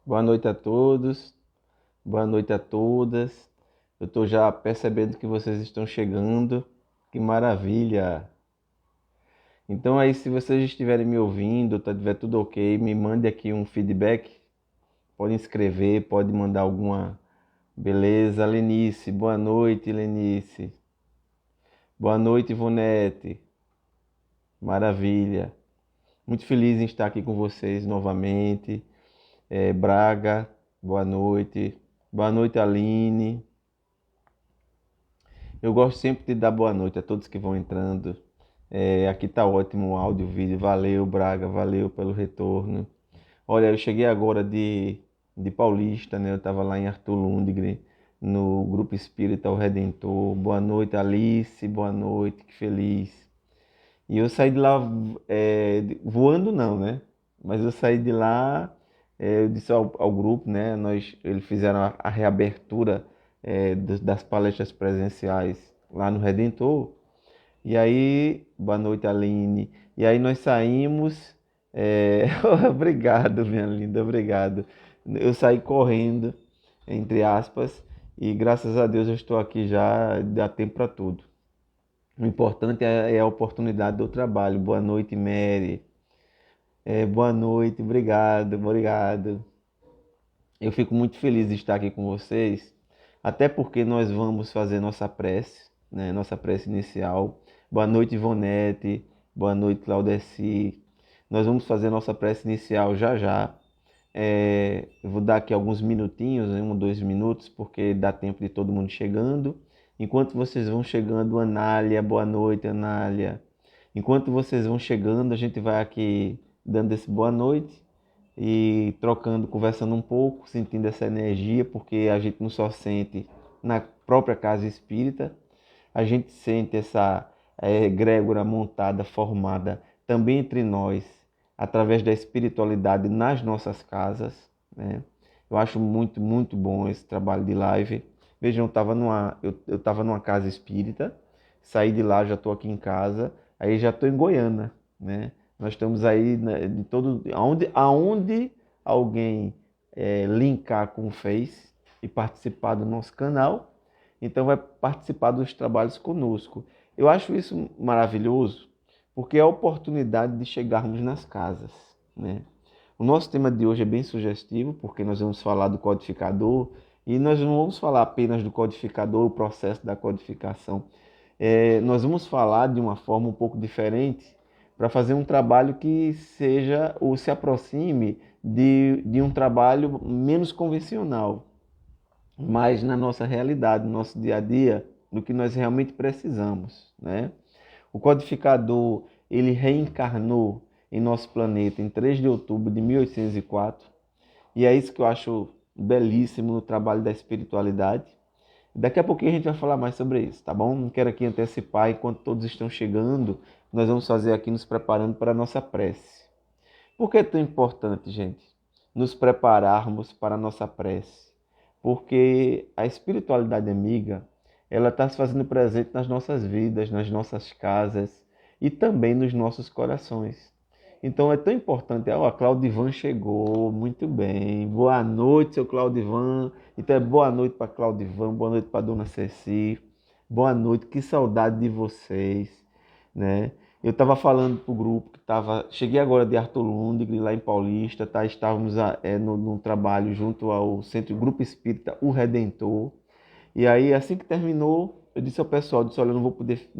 Boa noite a todos, boa noite a todas. Eu estou já percebendo que vocês estão chegando. Que maravilha! Então aí, se vocês estiverem me ouvindo, tiver tudo ok, me mande aqui um feedback. Pode escrever, pode mandar alguma. Beleza, Lenice. Boa noite, Lenice. Boa noite, Ivonete. Maravilha. Muito feliz em estar aqui com vocês novamente. Braga, boa noite. Boa noite, Aline. Eu gosto sempre de dar boa noite a todos que vão entrando. Aqui tá ótimo o áudio, o vídeo. Valeu, Braga, valeu pelo retorno. Olha, eu cheguei agora de Paulista, né? Eu tava lá em Arthur Lundgren, no Grupo Espírita O Redentor. Boa noite, Alice, boa noite, que feliz. E eu saí de lá voando não, né? Mas eu saí de lá, eu disse ao grupo, né? Eles fizeram a reabertura das palestras presenciais lá no Redentor. E aí, boa noite, Aline. E aí nós saímos. Obrigado, minha linda, obrigado. Eu saí correndo, entre aspas, e graças a Deus eu estou aqui já, dá tempo para tudo. O importante é a oportunidade do trabalho. Boa noite, Mary. Boa noite, obrigado, obrigado. Eu fico muito feliz de estar aqui com vocês, até porque nós vamos fazer nossa prece, né? Nossa prece inicial. Boa noite, Ivonete. Boa noite, Claudeci. Nós vamos fazer nossa prece inicial já já. Eu vou dar aqui alguns minutinhos, né? 1, 2 minutos, porque dá tempo de todo mundo chegando. Enquanto vocês vão chegando, Anália, boa noite, Anália. Enquanto vocês vão chegando, a gente vai aqui dando esse boa noite e trocando, conversando um pouco, sentindo essa energia, porque a gente não só sente na própria casa espírita, a gente sente essa egrégora montada, formada também entre nós, através da espiritualidade nas nossas casas, né? Eu acho muito, muito bom esse trabalho de live. Vejam, eu estava numa casa espírita, saí de lá, já estou aqui em casa, aí já estou em Goiânia, né? Nós estamos aí, né, de todo, aonde alguém linkar com o Face e participar do nosso canal, então vai participar dos trabalhos conosco. Eu acho isso maravilhoso, porque é a oportunidade de chegarmos nas casas, né? O nosso tema de hoje é bem sugestivo, porque nós vamos falar do codificador, e nós não vamos falar apenas do codificador, o processo da codificação. Nós vamos falar de uma forma um pouco diferente, para fazer um trabalho que seja ou se aproxime de um trabalho menos convencional, mais na nossa realidade, no nosso dia a dia, do que nós realmente precisamos, né? O codificador, ele reencarnou em nosso planeta em 3 de outubro de 1804, e é isso que eu acho belíssimo no trabalho da espiritualidade. Daqui a pouquinho a gente vai falar mais sobre isso, tá bom? Não quero aqui antecipar, enquanto todos estão chegando, nós vamos fazer aqui nos preparando para a nossa prece. Por que é tão importante, gente, nos prepararmos para a nossa prece? Porque a espiritualidade amiga, ela está se fazendo presente nas nossas vidas, nas nossas casas e também nos nossos corações. Então é tão importante. Ó, a Claudivan chegou, muito bem. Boa noite, seu Claudivan. Então boa noite para Claudivan, boa noite para Dona Ceci. Boa noite, que saudade de vocês, né? Eu estava falando para o grupo que estava. Cheguei agora de Arthur Lundgren, lá em Paulista, tá? Estávamos no trabalho junto ao Centro Grupo Espírita O Redentor. E aí, assim que terminou, eu disse ao pessoal, disse, olha, eu não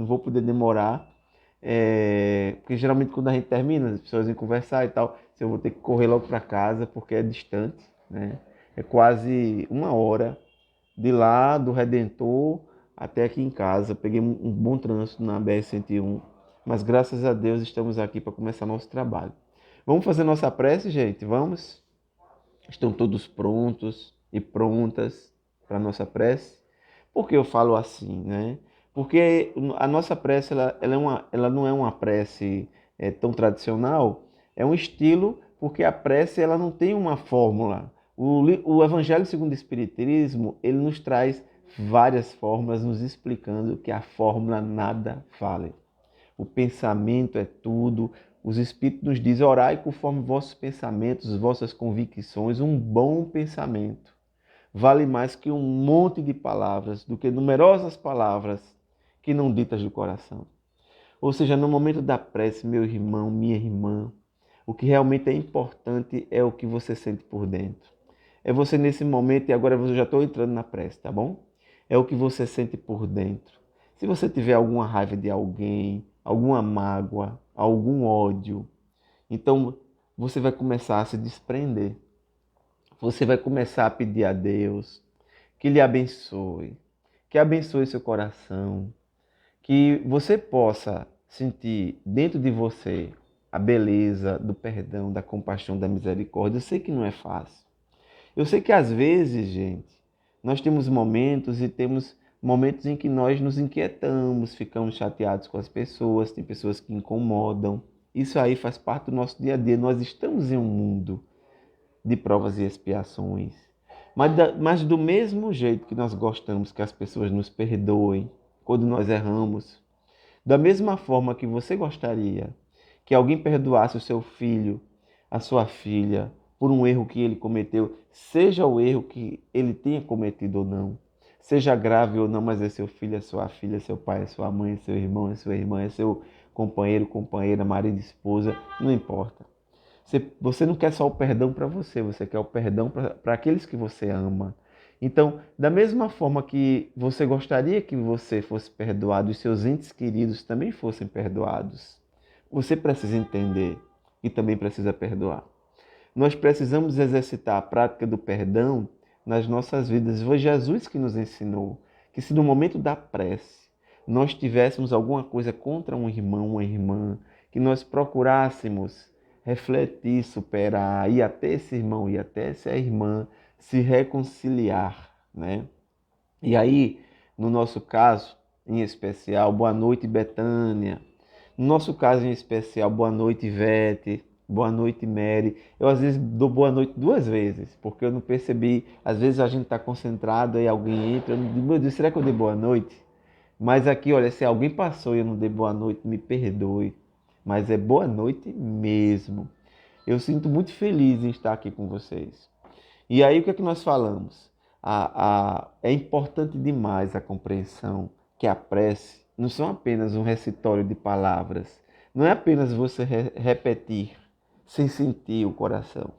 vou poder demorar, porque geralmente quando a gente termina, as pessoas vêm conversar e tal, eu vou ter que correr logo para casa, porque é distante, né? É quase 1 hora de lá do Redentor até aqui em casa. Peguei um bom trânsito na BR-101, mas graças a Deus estamos aqui para começar nosso trabalho. Vamos fazer nossa prece, gente? Vamos? Estão todos prontos e prontas para a nossa prece? Por que eu falo assim, né? Porque a nossa prece ela não é uma prece tão tradicional, é um estilo, porque a prece ela não tem uma fórmula. O Evangelho segundo o Espiritismo, ele nos traz várias fórmulas, nos explicando que a fórmula nada vale. O pensamento é tudo, os Espíritos nos dizem, orai conforme vossos pensamentos, vossas convicções, um bom pensamento. Vale mais que um monte de palavras, do que numerosas palavras que não ditas do coração. Ou seja, no momento da prece, meu irmão, minha irmã, o que realmente é importante é o que você sente por dentro. É você nesse momento, e agora eu já estou entrando na prece, tá bom? É o que você sente por dentro. Se você tiver alguma raiva de alguém, alguma mágoa, algum ódio, então você vai começar a se desprender. Você vai começar a pedir a Deus que lhe abençoe, que abençoe seu coração, que você possa sentir dentro de você a beleza do perdão, da compaixão, da misericórdia. Eu sei que não é fácil. Eu sei que às vezes, gente, nós temos momentos e temos momentos em que nós nos inquietamos, ficamos chateados com as pessoas, tem pessoas que incomodam. Isso aí faz parte do nosso dia a dia. Nós estamos em um mundo de provas e expiações. Mas do mesmo jeito que nós gostamos que as pessoas nos perdoem quando nós erramos, da mesma forma que você gostaria que alguém perdoasse o seu filho, a sua filha, por um erro que ele cometeu, seja o erro que ele tenha cometido ou não, seja grave ou não, mas é seu filho, é sua filha, é seu pai, é sua mãe, é seu irmão, é sua irmã, é seu companheiro, companheira, marido, esposa, não importa. Você não quer só o perdão para você, você quer o perdão para aqueles que você ama. Então, da mesma forma que você gostaria que você fosse perdoado e seus entes queridos também fossem perdoados, você precisa entender e também precisa perdoar. Nós precisamos exercitar a prática do perdão nas nossas vidas. Foi Jesus que nos ensinou que se no momento da prece nós tivéssemos alguma coisa contra um irmão, uma irmã, que nós procurássemos refletir, superar, ir até esse irmão, ir até essa irmã, se reconciliar, né? E aí, no nosso caso, em especial, boa noite, Betânia. No nosso caso em especial, boa noite, Ivete. Boa noite, Mary. Eu às vezes dou boa noite duas vezes, porque eu não percebi. Às vezes a gente está concentrado e alguém entra. Eu não digo, meu Deus, será que eu dei boa noite? Mas aqui, olha, se alguém passou e eu não dei boa noite, me perdoe. Mas é boa noite mesmo. Eu sinto muito feliz em estar aqui com vocês. E aí, o que é que nós falamos? É importante demais a compreensão que a prece não são apenas um recitório de palavras. Não é apenas você repetir sem sentir o coração.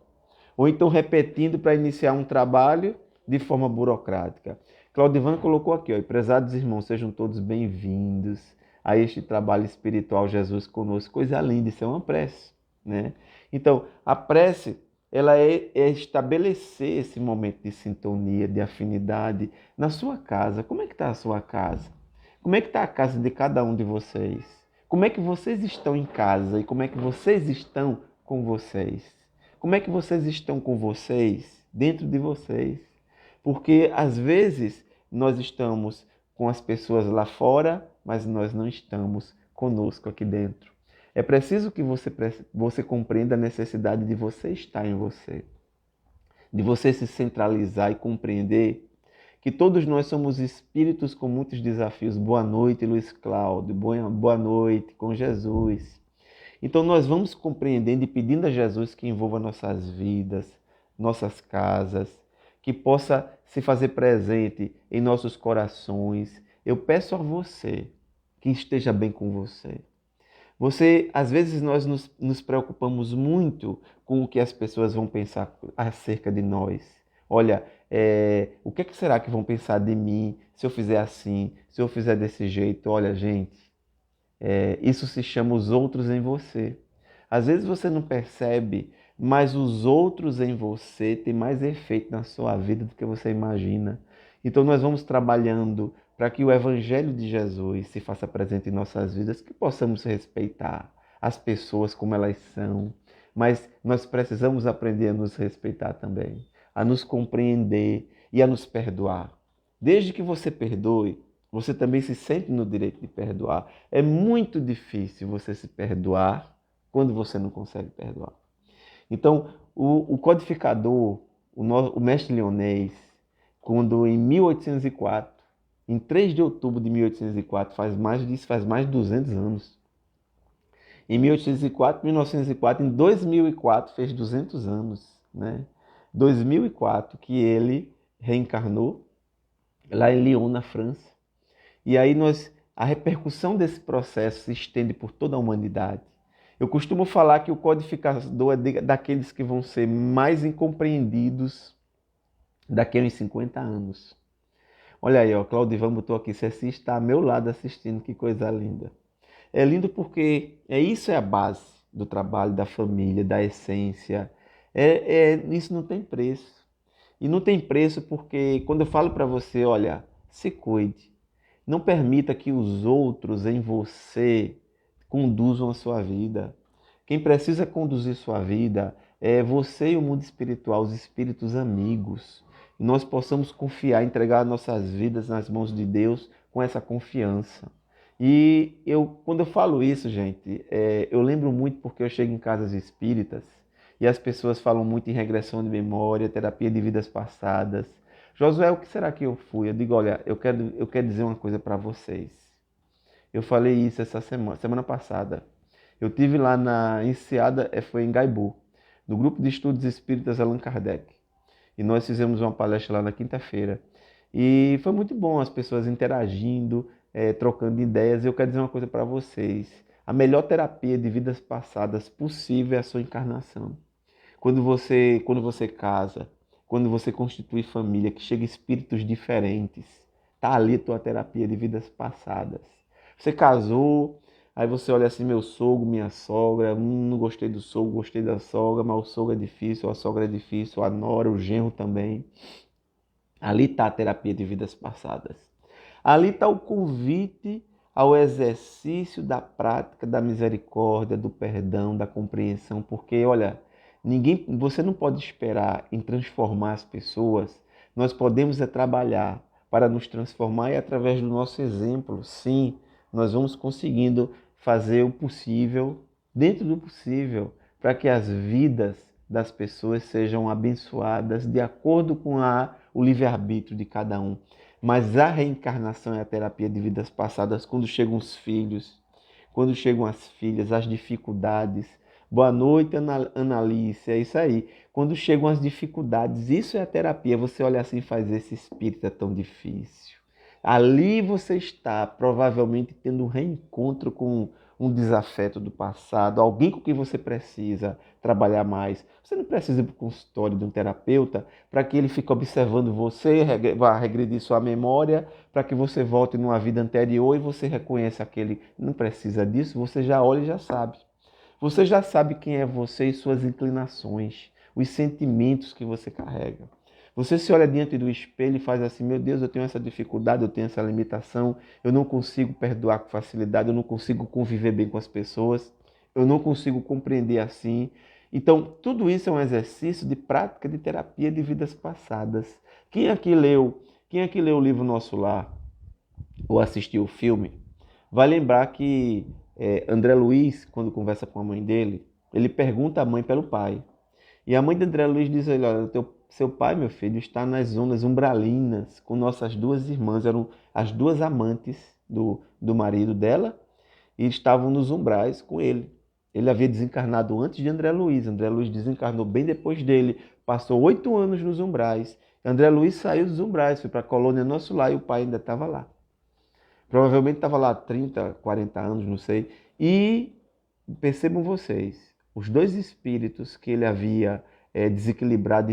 Ou então repetindo para iniciar um trabalho de forma burocrática. Claudivan colocou aqui, ó, prezados irmãos, sejam todos bem-vindos a este trabalho espiritual Jesus conosco. Coisa linda, isso é uma prece, né? Então, a prece, ela é estabelecer esse momento de sintonia, de afinidade na sua casa. Como é que está a sua casa? Como é que está a casa de cada um de vocês? Como é que vocês estão em casa e como é que vocês estão com vocês? Como é que vocês estão com vocês, dentro de vocês? Porque às vezes nós estamos com as pessoas lá fora, mas nós não estamos conosco aqui dentro. É preciso que você compreenda a necessidade de você estar em você, de você se centralizar e compreender que todos nós somos espíritos com muitos desafios. Boa noite, Luiz Cláudio. Boa noite, com Jesus. Então nós vamos compreendendo e pedindo a Jesus que envolva nossas vidas, nossas casas, que possa se fazer presente em nossos corações. Eu peço a você que esteja bem com você. Às vezes nós nos preocupamos muito com o que as pessoas vão pensar acerca de nós. Olha, o que será que vão pensar de mim se eu fizer assim, se eu fizer desse jeito? Olha, gente, isso se chama os outros em você. Às vezes você não percebe, mas os outros em você têm mais efeito na sua vida do que você imagina. Então nós vamos trabalhando para que o Evangelho de Jesus se faça presente em nossas vidas, que possamos respeitar as pessoas como elas são, mas nós precisamos aprender a nos respeitar também, a nos compreender e a nos perdoar. Desde que você perdoe, você também se sente no direito de perdoar. É muito difícil você se perdoar quando você não consegue perdoar. Então, o codificador, o mestre Leonês, quando em 1804, em 3 de outubro de 1804, faz mais de 200 anos, Em 1804, 1904, em 2004, fez 200 anos, né? 2004 que ele reencarnou lá em Lyon, na França. E aí a repercussão desse processo se estende por toda a humanidade. Eu costumo falar que o codificador é daqueles que vão ser mais incompreendidos daqui a uns 50 anos. Olha aí, ó, Claudivan botou aqui, Ceci está ao meu lado assistindo, que coisa linda. É lindo porque isso é a base do trabalho, da família, da essência. Isso não tem preço. E não tem preço porque quando eu falo para você, olha, se cuide. Não permita que os outros em você conduzam a sua vida. Quem precisa conduzir sua vida é você e o mundo espiritual, os espíritos amigos. E nós possamos confiar, entregar nossas vidas nas mãos de Deus com essa confiança. E quando eu falo isso, gente, eu lembro muito porque eu chego em casas espíritas e as pessoas falam muito em regressão de memória, terapia de vidas passadas. Josué, o que será que eu fui? Eu digo, olha, eu quero dizer uma coisa para vocês. Eu falei isso essa semana passada. Eu tive lá na Enseada, foi em Gaibu, no grupo de estudos espíritas Allan Kardec. E nós fizemos uma palestra lá na quinta-feira. E foi muito bom, as pessoas interagindo, trocando ideias. Eu quero dizer uma coisa para vocês. A melhor terapia de vidas passadas possível é a sua encarnação. Quando você casa, quando você constitui família, que chega espíritos diferentes, tá ali a tua terapia de vidas passadas. Você casou, aí você olha assim, meu sogro, minha sogra, não gostei do sogro, gostei da sogra, mas o sogro é difícil, a sogra é difícil, a nora, o genro também. Ali está a terapia de vidas passadas. Ali está o convite ao exercício da prática da misericórdia, do perdão, da compreensão, porque, olha, você não pode esperar em transformar as pessoas, nós podemos trabalhar para nos transformar e através do nosso exemplo, sim, nós vamos conseguindo fazer o possível, dentro do possível, para que as vidas das pessoas sejam abençoadas de acordo com o livre-arbítrio de cada um. Mas a reencarnação é a terapia de vidas passadas, quando chegam os filhos, quando chegam as filhas, as dificuldades. Boa noite, Analice, é isso aí. Quando chegam as dificuldades, isso é a terapia. Você olha assim e faz, esse espírito é tão difícil. Ali você está provavelmente tendo um reencontro com um desafeto do passado, alguém com quem você precisa trabalhar mais. Você não precisa ir para o consultório de um terapeuta para que ele fique observando você, vá regredir sua memória, para que você volte numa vida anterior e você reconheça aquele. Não precisa disso, você já olha e já sabe. Você já sabe quem é você e suas inclinações, os sentimentos que você carrega. Você se olha diante do espelho e faz assim, meu Deus, eu tenho essa dificuldade, eu tenho essa limitação, eu não consigo perdoar com facilidade, eu não consigo conviver bem com as pessoas, eu não consigo compreender assim. Então, tudo isso é um exercício de prática de terapia de vidas passadas. Quem aqui leu o livro Nosso Lar ou assistiu o filme, vai lembrar que André Luiz, quando conversa com a mãe dele, ele pergunta à mãe pelo pai. E a mãe de André Luiz diz a ele, olha, seu pai, meu filho, está nas zonas umbralinas com nossas duas irmãs, eram as duas amantes do marido dela, e estavam nos umbrais com ele. Ele havia desencarnado antes de André Luiz. André Luiz desencarnou bem depois dele, passou 8 anos nos umbrais. André Luiz saiu dos umbrais, foi para a colônia Nosso Lar e o pai ainda estava lá. Provavelmente estava lá há 30, 40 anos, não sei. E percebam vocês, os dois espíritos que ele havia desequilibrado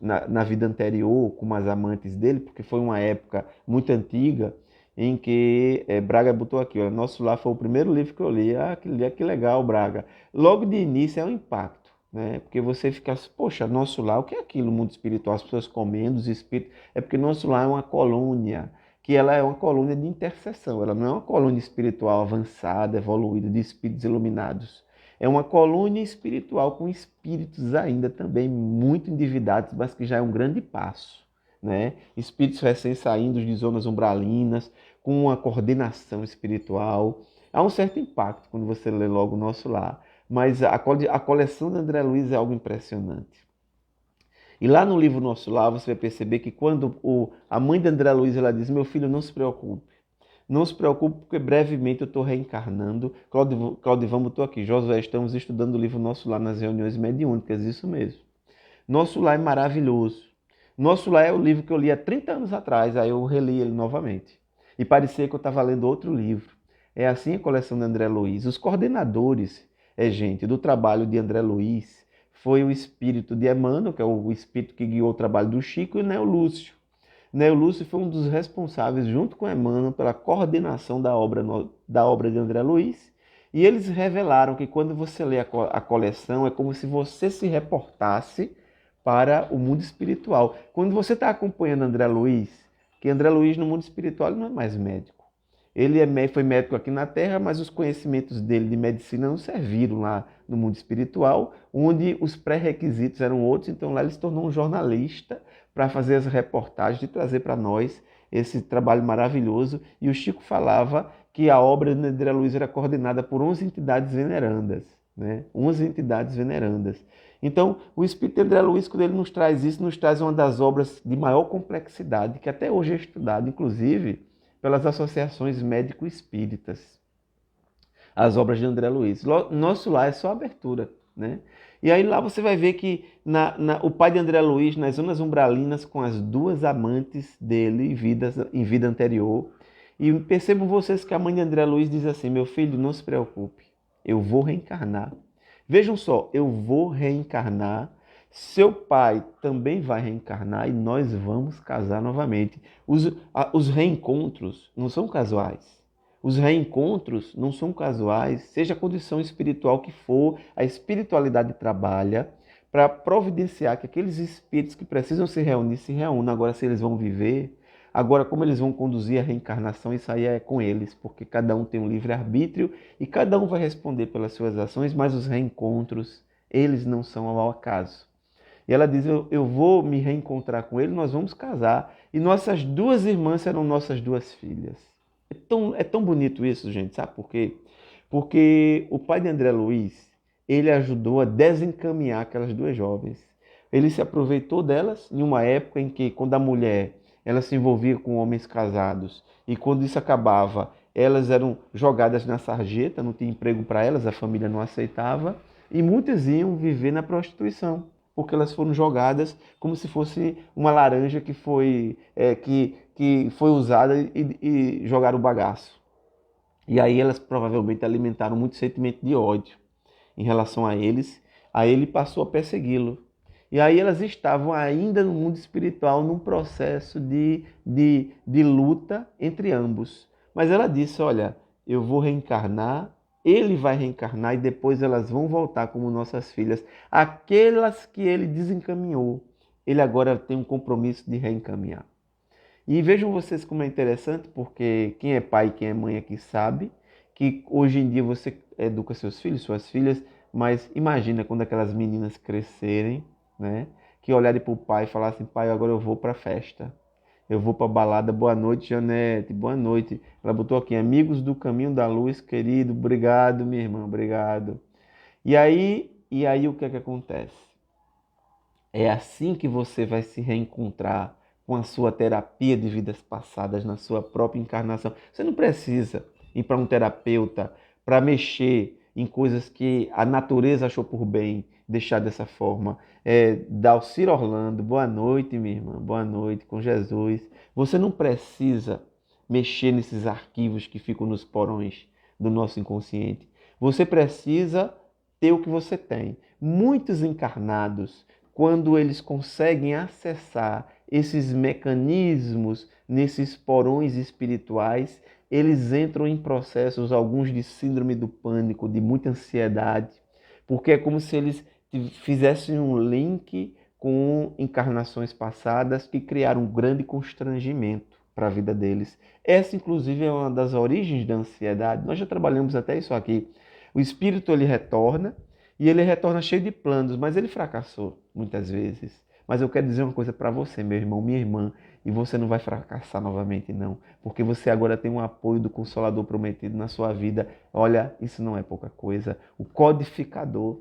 na vida anterior com as amantes dele, porque foi uma época muito antiga em que Braga botou aqui, olha, Nosso Lar foi o primeiro livro que eu li. Ah, que legal, Braga. Logo de início é um impacto, né? Porque você fica, poxa, Nosso Lar, o que é aquilo, o mundo espiritual? As pessoas comendo, os espíritos. É porque Nosso Lar é uma colônia, que ela é uma colônia de intercessão, ela não é uma colônia espiritual avançada, evoluída, de espíritos iluminados. É uma colônia espiritual com espíritos ainda também muito endividados, mas que já é um grande passo, né? Espíritos recém-saindo de zonas umbralinas, com uma coordenação espiritual. Há um certo impacto quando você lê logo o Nosso Lar, mas a coleção de André Luiz é algo impressionante. E lá no livro Nosso Lar, você vai perceber que quando a mãe de André Luiz ela diz, meu filho, não se preocupe, Não se preocupe, porque brevemente eu estou reencarnando. Claudivamo, estou aqui. Josué, estamos estudando o livro Nosso Lar nas reuniões mediúnicas, isso mesmo. Nosso Lar é maravilhoso. Nosso Lar é o livro que eu li há 30 anos atrás, aí eu reli ele novamente. E parecia que eu estava lendo outro livro. É assim a coleção de André Luiz. Os coordenadores, gente, do trabalho de André Luiz foi o espírito de Emmanuel, que é o espírito que guiou o trabalho do Chico, e Neo Lúcio. Neo Lúcio foi um dos responsáveis, junto com Emmanuel, pela coordenação da obra de André Luiz. E eles revelaram que quando você lê a coleção, é como se você se reportasse para o mundo espiritual. Quando você está acompanhando André Luiz, que André Luiz no mundo espiritual ele não é mais médico. Foi médico aqui na Terra, mas os conhecimentos dele de medicina não serviram lá no mundo espiritual, onde os pré-requisitos eram outros, então lá ele se tornou um jornalista para fazer as reportagens e trazer para nós esse trabalho maravilhoso. E o Chico falava que a obra de André Luiz era coordenada por 11 entidades venerandas, né? 11 entidades venerandas. Então, o Espírito de André Luiz, quando ele nos traz isso, nos traz uma das obras de maior complexidade, que até hoje é estudada, inclusive, pelas associações médico-espíritas. As obras de André Luiz. Nosso Lar é só abertura, né? E aí lá você vai ver que o pai de André Luiz, nas zonas umbralinas, com as duas amantes dele em vida anterior. E percebam vocês que a mãe de André Luiz diz assim: meu filho, não se preocupe, eu vou reencarnar. Vejam só, eu vou reencarnar, seu pai também vai reencarnar e nós vamos casar novamente. Os reencontros não são casuais. Os reencontros não são casuais, seja a condição espiritual que for, a espiritualidade trabalha para providenciar que aqueles espíritos que precisam se reunir se reúnam. Agora, se eles vão viver, agora como eles vão conduzir a reencarnação, isso aí é com eles, porque cada um tem um livre-arbítrio e cada um vai responder pelas suas ações, mas os reencontros, eles não são ao acaso. E ela diz, eu vou me reencontrar com ele, nós vamos casar. E nossas duas irmãs serão nossas duas filhas. É tão bonito isso, gente, sabe por quê? Porque o pai de André Luiz, ele ajudou a desencaminhar aquelas duas jovens. Ele se aproveitou delas em uma época em que, quando a mulher ela se envolvia com homens casados, e quando isso acabava, elas eram jogadas na sarjeta, não tinha emprego para elas, a família não aceitava, e muitas iam viver na prostituição, porque elas foram jogadas como se fosse uma laranja que foi usada e jogaram o bagaço. E aí elas provavelmente alimentaram muito sentimento de ódio em relação a eles. Aí ele passou a persegui-lo. E aí elas estavam ainda no mundo espiritual, num processo de luta entre ambos. Mas ela disse, olha, eu vou reencarnar, ele vai reencarnar e depois elas vão voltar como nossas filhas. Aquelas que ele desencaminhou, ele agora tem um compromisso de reencaminhar. E vejam vocês como é interessante, porque quem é pai e quem é mãe aqui sabe que hoje em dia você educa seus filhos, suas filhas, mas imagina quando aquelas meninas crescerem, né, que olharem para o pai e falassem, pai, agora eu vou para a festa, eu vou para a balada, boa noite, Janete, boa noite. Ela botou aqui, amigos do caminho da luz, querido, obrigado, minha irmã, obrigado. E aí o que é que acontece? É assim que você vai se reencontrar com a sua terapia de vidas passadas na sua própria encarnação. Você não precisa ir para um terapeuta para mexer em coisas que a natureza achou por bem deixar dessa forma. Dalcir Orlando, boa noite, minha irmã, boa noite, com Jesus. Você não precisa mexer nesses arquivos que ficam nos porões do nosso inconsciente. Você precisa ter o que você tem. Muitos encarnados, quando eles conseguem acessar esses mecanismos nesses porões espirituais, eles entram em processos, alguns de síndrome do pânico, de muita ansiedade, porque é como se eles fizessem um link com encarnações passadas que criaram um grande constrangimento para a vida deles. Essa, inclusive, é uma das origens da ansiedade. Nós já trabalhamos até isso aqui. O espírito, ele retorna, e ele retorna cheio de planos, mas ele fracassou muitas vezes. Mas eu quero dizer uma coisa para você, meu irmão, minha irmã, e você não vai fracassar novamente, não. Porque você agora tem um apoio do Consolador prometido na sua vida. Olha, isso não é pouca coisa. O codificador,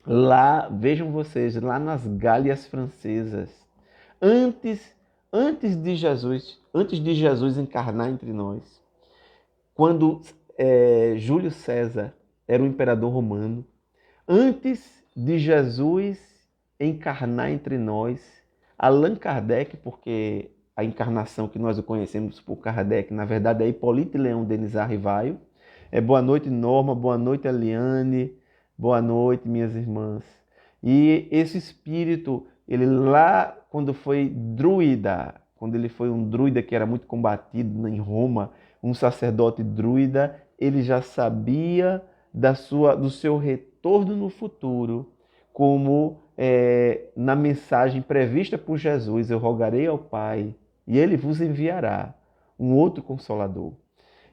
lá, vejam vocês, lá nas Gálias francesas, antes de Jesus encarnar entre nós, quando Júlio César era o imperador romano, antes de Jesus encarnar entre nós, Allan Kardec, porque a encarnação que nós o conhecemos por Kardec, na verdade é Hipólito Leão Denis Arrivaio. Boa noite, Norma, boa noite, Eliane, boa noite, minhas irmãs. E esse espírito, ele lá, quando foi druida, quando ele foi um druida que era muito combatido em Roma, um sacerdote druida, ele já sabia do seu retorno no futuro, como na mensagem prevista por Jesus: eu rogarei ao Pai e ele vos enviará um outro Consolador.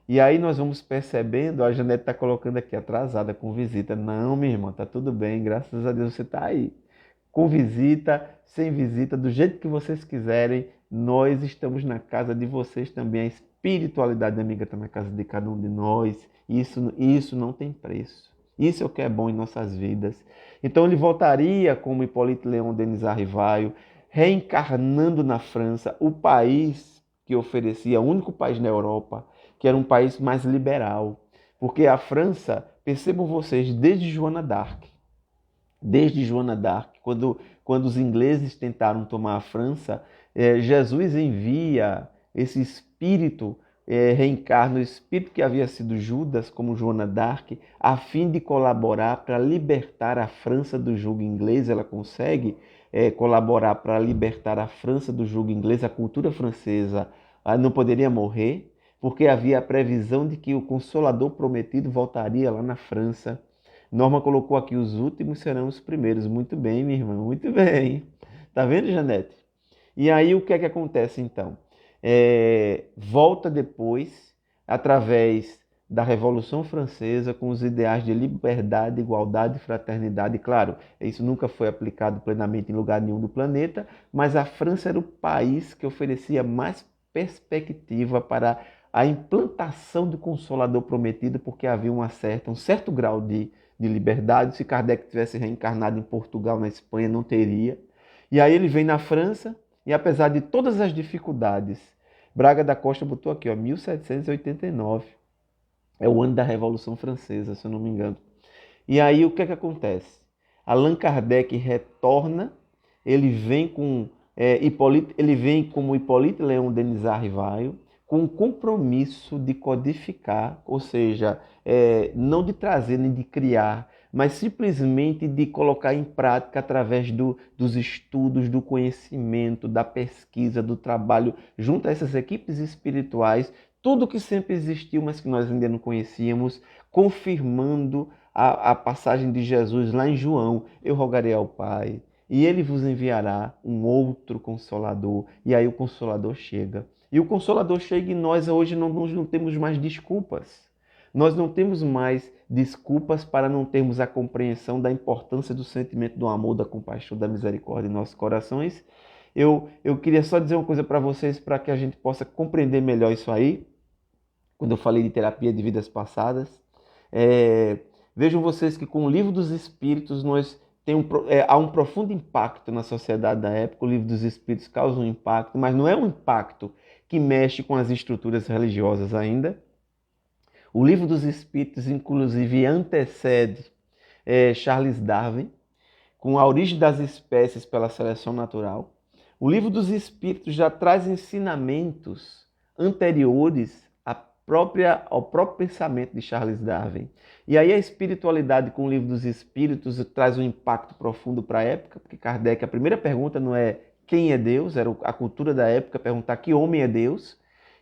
E aí nós vamos percebendo, a Janete está colocando aqui, atrasada com visita. Não, minha irmã, está tudo bem, graças a Deus você está aí. Com visita, sem visita, do jeito que vocês quiserem, nós estamos na casa de vocês também. A espiritualidade amiga está na casa de cada um de nós. Isso não tem preço. Isso é o que é bom em nossas vidas. Então ele voltaria como Hipólito Leão Denis Arrivaio, reencarnando na França, o país que oferecia, o único país na Europa, que era um país mais liberal. Porque a França, percebam vocês, desde Joana d'Arc, quando os ingleses tentaram tomar a França, Jesus envia esse espírito, reencarna o espírito que havia sido Judas, como Joana d'Arc, a fim de colaborar para libertar a França do jugo inglês. Ela consegue colaborar para libertar a França do jugo inglês. A cultura francesa não poderia morrer, porque havia a previsão de que o Consolador prometido voltaria lá na França. Norma colocou aqui: os últimos serão os primeiros. Muito bem, minha irmã, muito bem. Tá vendo, Janete? E aí o que é que acontece então? Volta depois, através da Revolução Francesa, com os ideais de liberdade, igualdade e fraternidade. Claro, isso nunca foi aplicado plenamente em lugar nenhum do planeta, mas a França era o país que oferecia mais perspectiva para a implantação do Consolador prometido, porque havia um certo grau de liberdade. Se Kardec tivesse reencarnado em Portugal, na Espanha, não teria. E aí ele vem na França, e apesar de todas as dificuldades, Braga da Costa botou aqui, 1789, é o ano da Revolução Francesa, se eu não me engano. E aí o que é que acontece? Allan Kardec retorna, ele vem como Hipólito Leão Denis Arrivaio, com o compromisso de codificar, ou seja, não de trazer nem de criar, mas simplesmente de colocar em prática através dos estudos, do conhecimento, da pesquisa, do trabalho, junto a essas equipes espirituais, tudo que sempre existiu, mas que nós ainda não conhecíamos, confirmando a passagem de Jesus lá em João: eu rogarei ao Pai e ele vos enviará um outro Consolador. E aí o Consolador chega. E o Consolador chega, e nós hoje não temos mais desculpas. Nós não temos mais desculpas para não termos a compreensão da importância do sentimento do amor, da compaixão, da misericórdia em nossos corações. Eu queria só dizer uma coisa para vocês, para que a gente possa compreender melhor isso aí. Quando eu falei de terapia de vidas passadas, vejam vocês que com o Livro dos Espíritos há um profundo impacto na sociedade da época. O Livro dos Espíritos causa um impacto, mas não é um impacto que mexe com as estruturas religiosas ainda. O Livro dos Espíritos, inclusive, antecede Charles Darwin, com a origem das espécies pela seleção natural. O Livro dos Espíritos já traz ensinamentos anteriores ao próprio pensamento de Charles Darwin. E aí a espiritualidade com o Livro dos Espíritos traz um impacto profundo para a época, porque Kardec, a primeira pergunta não é quem é Deus, era a cultura da época perguntar que homem é Deus,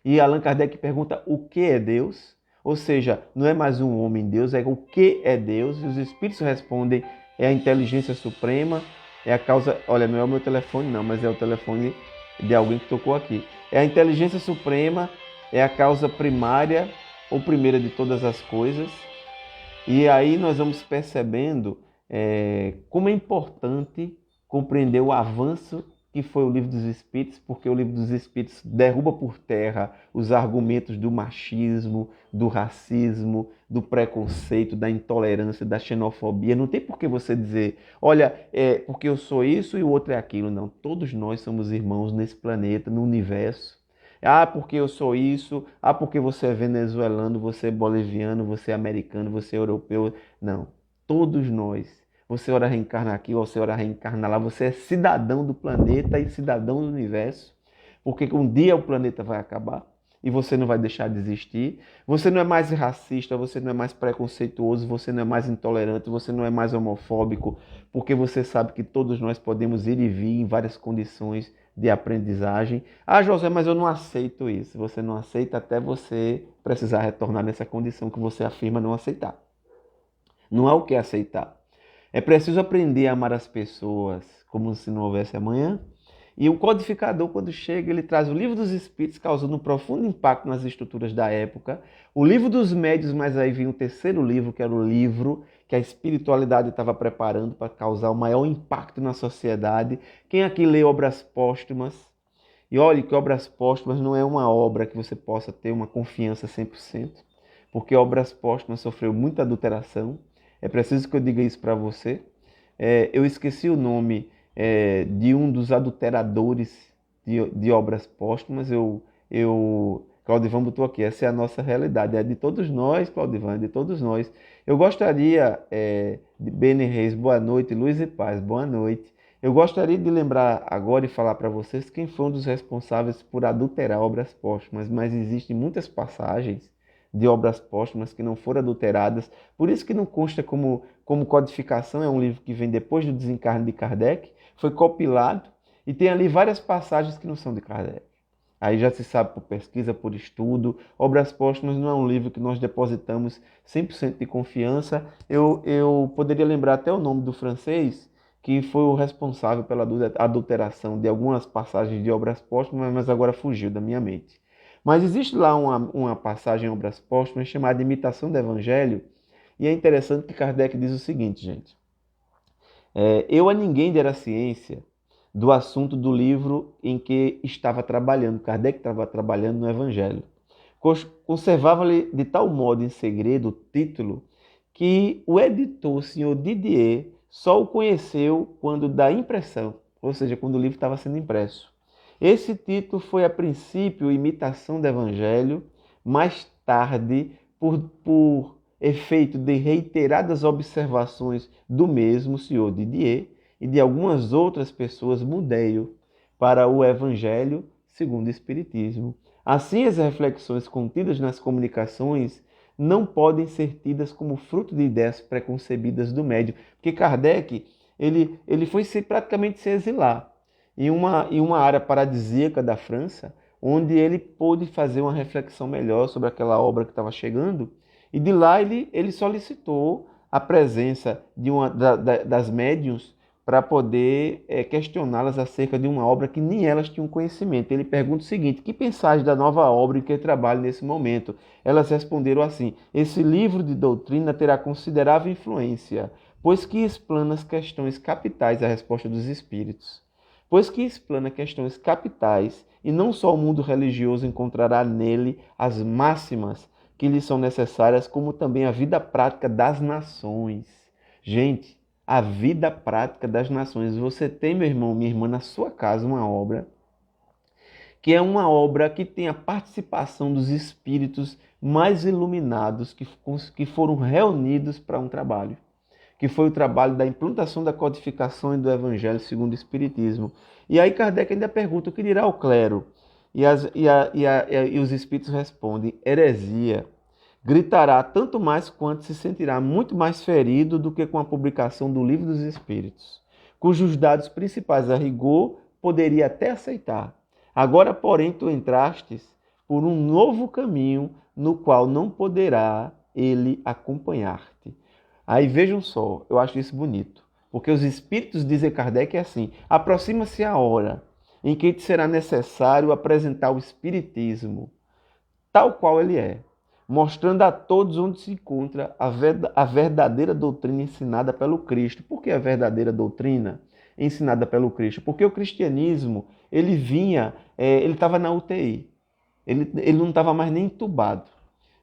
e Allan Kardec pergunta o que é Deus, ou seja, não é mais um homem Deus, é o que é Deus, e os Espíritos respondem: é a inteligência suprema, é a causa... Olha, não é o meu telefone não, mas é o telefone de alguém que tocou aqui. É a inteligência suprema, é a causa primária ou primeira de todas as coisas. E aí nós vamos percebendo como é importante compreender o avanço que foi o Livro dos Espíritos, porque o Livro dos Espíritos derruba por terra os argumentos do machismo, do racismo, do preconceito, da intolerância, da xenofobia. Não tem por que você dizer: olha, porque eu sou isso e o outro é aquilo. Não, todos nós somos irmãos nesse planeta, no universo. Ah, porque eu sou isso. Ah, porque você é venezuelano, você é boliviano, você é americano, você é europeu. Não. Todos nós. Você ora reencarna aqui, você ora reencarna lá. Você é cidadão do planeta e cidadão do universo. Porque um dia o planeta vai acabar e você não vai deixar de existir. Você não é mais racista, você não é mais preconceituoso, você não é mais intolerante, você não é mais homofóbico, porque você sabe que todos nós podemos ir e vir em várias condições de aprendizagem. Ah, José, mas eu não aceito isso. Você não aceita até você precisar retornar nessa condição que você afirma não aceitar. Não há o que aceitar. É preciso aprender a amar as pessoas como se não houvesse amanhã. E o codificador, quando chega, ele traz o Livro dos Espíritos, causando um profundo impacto nas estruturas da época. O Livro dos Médiuns, mas aí vinha o terceiro livro, que era o livro que a espiritualidade estava preparando para causar o maior impacto na sociedade. Quem aqui lê obras póstumas? E olhe que obras póstumas não é uma obra que você possa ter uma confiança 100%, porque obras póstumas sofreu muita adulteração. É preciso que eu diga isso para você. Eu esqueci o nome de um dos adulteradores de obras póstumas. Claudivan botou aqui, essa é a nossa realidade, é de todos nós, Claudivan, é de todos nós. Eu gostaria, de Beni Reis, boa noite, Luz e Paz, boa noite. Eu gostaria de lembrar agora e falar para vocês quem foi um dos responsáveis por adulterar obras póstumas, mas existem muitas passagens de obras póstumas que não foram adulteradas, por isso que não consta como codificação, é um livro que vem depois do desencarne de Kardec, foi compilado e tem ali várias passagens que não são de Kardec. Aí já se sabe por pesquisa, por estudo. Obras póstumas não é um livro que nós depositamos 100% de confiança. Eu poderia lembrar até o nome do francês, que foi o responsável pela adulteração de algumas passagens de obras póstumas, mas agora fugiu da minha mente. Mas existe lá uma passagem em obras póstumas chamada Imitação do Evangelho, e é interessante que Kardec diz o seguinte, gente. Eu a ninguém dera ciência do assunto do livro em que estava trabalhando. Kardec estava trabalhando no Evangelho. Conservava-lhe de tal modo em segredo o título que o editor, o senhor Didier, só o conheceu quando da impressão, ou seja, quando o livro estava sendo impresso. Esse título foi a princípio Imitação do Evangelho, mais tarde, por efeito de reiteradas observações do mesmo senhor Didier e de algumas outras pessoas, mudei-o para o Evangelho segundo o Espiritismo. Assim, as reflexões contidas nas comunicações não podem ser tidas como fruto de ideias preconcebidas do médium, porque Kardec ele foi praticamente se exilar em uma área paradisíaca da França, onde ele pôde fazer uma reflexão melhor sobre aquela obra que estava chegando, e de lá ele solicitou a presença de das médiuns para poder questioná-las acerca de uma obra que nem elas tinham conhecimento. Ele pergunta o seguinte: que pensais da nova obra em que trabalho nesse momento? Elas responderam assim: esse livro de doutrina terá considerável influência, pois que explana as questões capitais, a resposta dos espíritos. Pois que explana questões capitais, e não só o mundo religioso encontrará nele as máximas que lhe são necessárias, como também a vida prática das nações. Gente, a vida prática das nações. Você tem, meu irmão, minha irmã, na sua casa uma obra que é uma obra que tem a participação dos espíritos mais iluminados que foram reunidos para um trabalho, que foi o trabalho da implantação da codificação e do Evangelho segundo o Espiritismo. E aí Kardec ainda pergunta: o que dirá o clero? E os espíritos respondem: heresia. Gritará tanto mais quanto se sentirá muito mais ferido do que com a publicação do Livro dos Espíritos, cujos dados principais a rigor poderia até aceitar. Agora, porém, tu entrastes por um novo caminho no qual não poderá ele acompanhar-te. Aí vejam só, eu acho isso bonito, porque os espíritos, dizem Kardec, é assim: aproxima-se a hora em que te será necessário apresentar o Espiritismo tal qual ele é, mostrando a todos onde se encontra a verdadeira doutrina ensinada pelo Cristo. Por que a verdadeira doutrina ensinada pelo Cristo? Porque o cristianismo, ele estava na UTI, ele não estava mais nem entubado,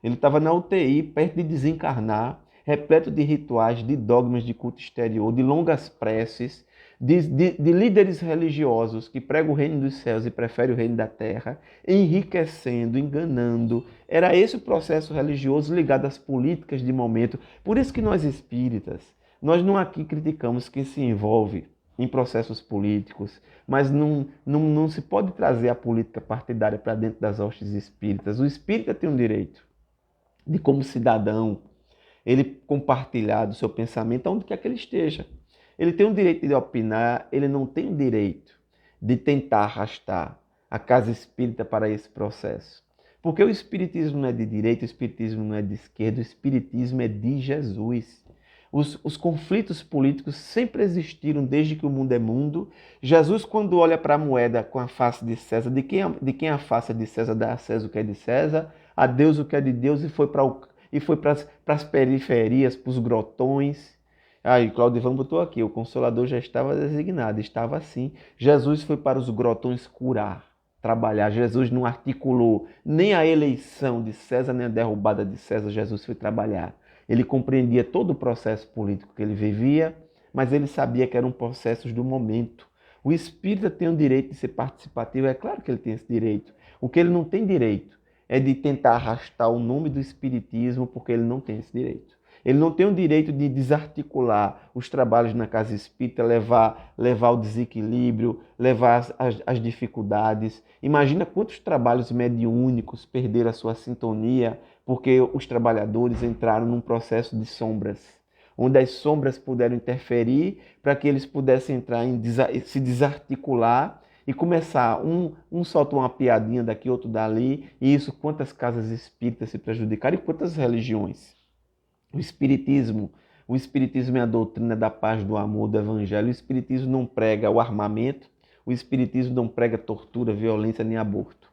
ele estava na UTI, perto de desencarnar, repleto de rituais, de dogmas de culto exterior, de longas preces, de líderes religiosos que pregam o reino dos céus e preferem o reino da terra, enriquecendo, enganando. Era esse o processo religioso ligado às políticas de momento. Por isso que nós espíritas, nós não aqui criticamos quem se envolve em processos políticos, mas não se pode trazer a política partidária para dentro das hostes espíritas. O espírita tem um direito de, como cidadão, ele compartilhar do seu pensamento onde quer que ele esteja. Ele tem o direito de opinar, ele não tem o direito de tentar arrastar a casa espírita para esse processo. Porque o espiritismo não é de direita, o espiritismo não é de esquerda, o espiritismo é de Jesus. Os conflitos políticos sempre existiram desde que o mundo é mundo. Jesus, quando olha para a moeda com a face de César, de quem a face é de César, dá a César o que é de César, a Deus o que é de Deus, e foi para as periferias, para os grotões. Aí, Claudivan botou aqui, o Consolador já estava designado, estava assim. Jesus foi para os grotões curar, trabalhar. Jesus não articulou nem a eleição de César, nem a derrubada de César. Jesus foi trabalhar. Ele compreendia todo o processo político que ele vivia, mas ele sabia que eram processos do momento. O espírita tem o direito de ser participativo, é claro que ele tem esse direito. O que ele não tem direito é de tentar arrastar o nome do espiritismo, porque ele não tem esse direito. Ele não tem o direito de desarticular os trabalhos na casa espírita, levar o desequilíbrio, levar as dificuldades. Imagina quantos trabalhos mediúnicos perderam a sua sintonia porque os trabalhadores entraram num processo de sombras, onde as sombras puderam interferir para que eles pudessem entrar se desarticular e começar, um solta uma piadinha daqui, outro dali, e isso quantas casas espíritas se prejudicaram e quantas religiões. O espiritismo é a doutrina da paz, do amor, do evangelho. O espiritismo não prega o armamento, o espiritismo não prega tortura, violência nem aborto.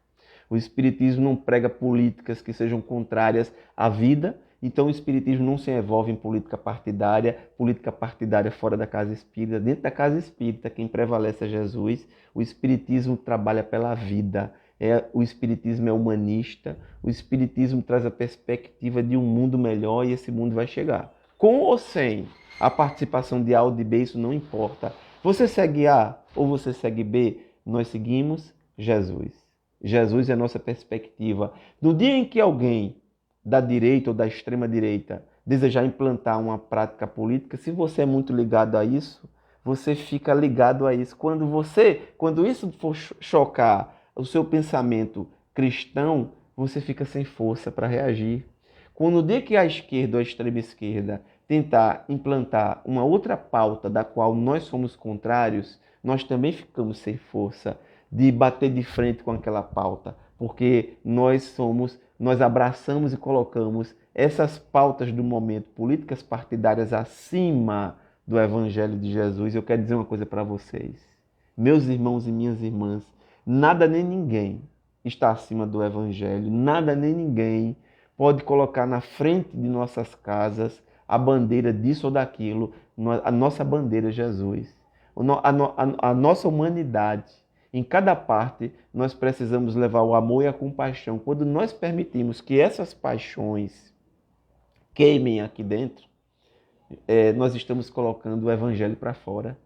O espiritismo não prega políticas que sejam contrárias à vida, então o espiritismo não se envolve em política partidária fora da casa espírita. Dentro da casa espírita, quem prevalece é Jesus. O espiritismo trabalha pela vida. O espiritismo é humanista, o espiritismo traz a perspectiva de um mundo melhor e esse mundo vai chegar. Com ou sem a participação de A ou de B, isso não importa. Você segue A ou você segue B, nós seguimos Jesus. Jesus é a nossa perspectiva. No dia em que alguém da direita ou da extrema direita desejar implantar uma prática política, se você é muito ligado a isso, você fica ligado a isso. Quando isso for chocar o seu pensamento cristão, você fica sem força para reagir. Quando no dia que a esquerda ou a extrema esquerda tentar implantar uma outra pauta da qual nós somos contrários, nós também ficamos sem força de bater de frente com aquela pauta, porque nós abraçamos e colocamos essas pautas do momento, políticas partidárias acima do Evangelho de Jesus. Eu quero dizer uma coisa para vocês, meus irmãos e minhas irmãs, nada nem ninguém está acima do Evangelho, nada nem ninguém pode colocar na frente de nossas casas a bandeira disso ou daquilo. A nossa bandeira é Jesus, a nossa humanidade. Em cada parte, nós precisamos levar o amor e a compaixão. Quando nós permitimos que essas paixões queimem aqui dentro, nós estamos colocando o Evangelho para fora.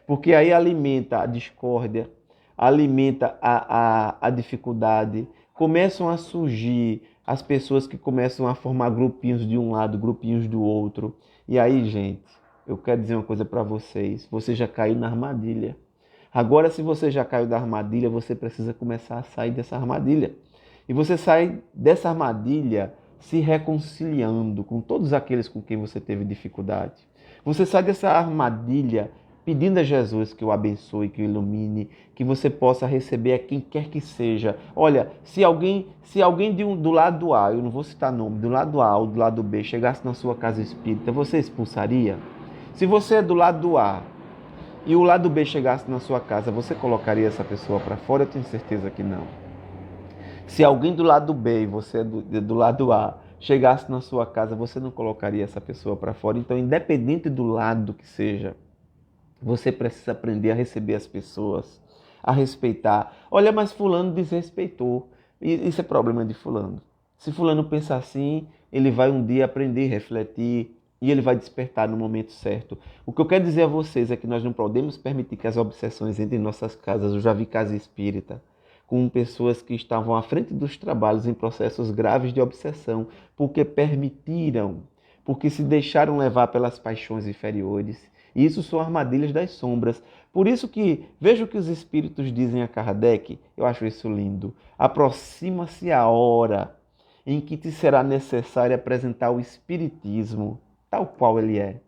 Porque aí alimenta a discórdia, alimenta a dificuldade, começam a surgir as pessoas que começam a formar grupinhos de um lado, grupinhos do outro. E aí, gente, eu quero dizer uma coisa para vocês, você já caiu na armadilha. Agora, se você já caiu da armadilha, você precisa começar a sair dessa armadilha. E você sai dessa armadilha se reconciliando com todos aqueles com quem você teve dificuldade. Você sai dessa armadilha pedindo a Jesus que o abençoe, que o ilumine, que você possa receber a quem quer que seja. Olha, se alguém do lado A, eu não vou citar nome, do lado A ou do lado B, chegasse na sua casa espírita, você expulsaria? Se você é do lado A e o lado B chegasse na sua casa, você colocaria essa pessoa para fora? Eu tenho certeza que não. Se alguém do lado B e você é do lado A chegasse na sua casa, você não colocaria essa pessoa para fora. Então, independente do lado que seja, você precisa aprender a receber as pessoas, a respeitar. Olha, mas fulano desrespeitou. Isso é problema de fulano. Se fulano pensa assim, ele vai um dia aprender, refletir, e ele vai despertar no momento certo. O que eu quero dizer a vocês é que nós não podemos permitir que as obsessões entrem em nossas casas. Eu já vi casa espírita com pessoas que estavam à frente dos trabalhos em processos graves de obsessão, porque permitiram, porque se deixaram levar pelas paixões inferiores. E isso são armadilhas das sombras. Por isso que, veja o que os espíritos dizem a Kardec, eu acho isso lindo. Aproxima-se a hora em que te será necessário apresentar o espiritismo, tal qual ele é.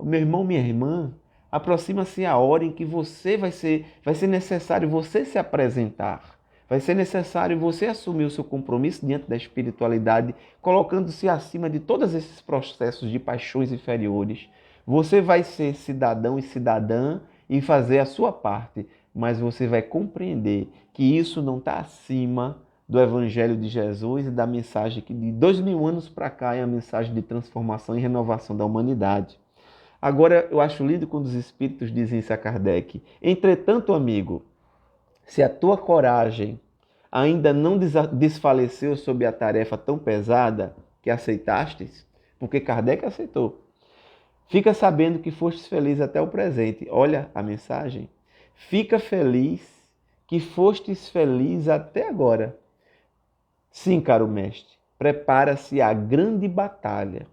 Meu irmão, minha irmã, aproxima-se a hora em que vai ser necessário você se apresentar. Vai ser necessário você assumir o seu compromisso diante da espiritualidade, colocando-se acima de todos esses processos de paixões inferiores. Você vai ser cidadão e cidadã e fazer a sua parte, mas você vai compreender que isso não está acima do Evangelho de Jesus e da mensagem que de 2000 anos para cá é a mensagem de transformação e renovação da humanidade. Agora, eu acho lindo quando os espíritos dizem isso a Kardec. Entretanto, amigo, se a tua coragem ainda não desfaleceu sob a tarefa tão pesada que aceitastes, porque Kardec aceitou, fica sabendo que fostes feliz até o presente. Olha a mensagem. Fica feliz que fostes feliz até agora. Sim, caro mestre, prepara-se a grande batalha.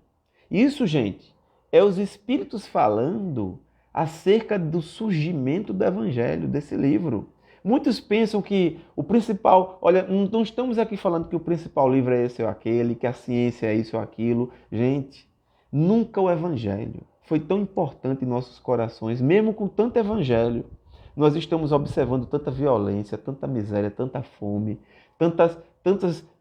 Isso, gente, é os espíritos falando acerca do surgimento do evangelho, desse livro. Muitos pensam que o principal... Olha, não estamos aqui falando que o principal livro é esse ou aquele, que a ciência é isso ou aquilo. Gente, nunca o evangelho foi tão importante em nossos corações, mesmo com tanto evangelho. Nós estamos observando tanta violência, tanta miséria, tanta fome,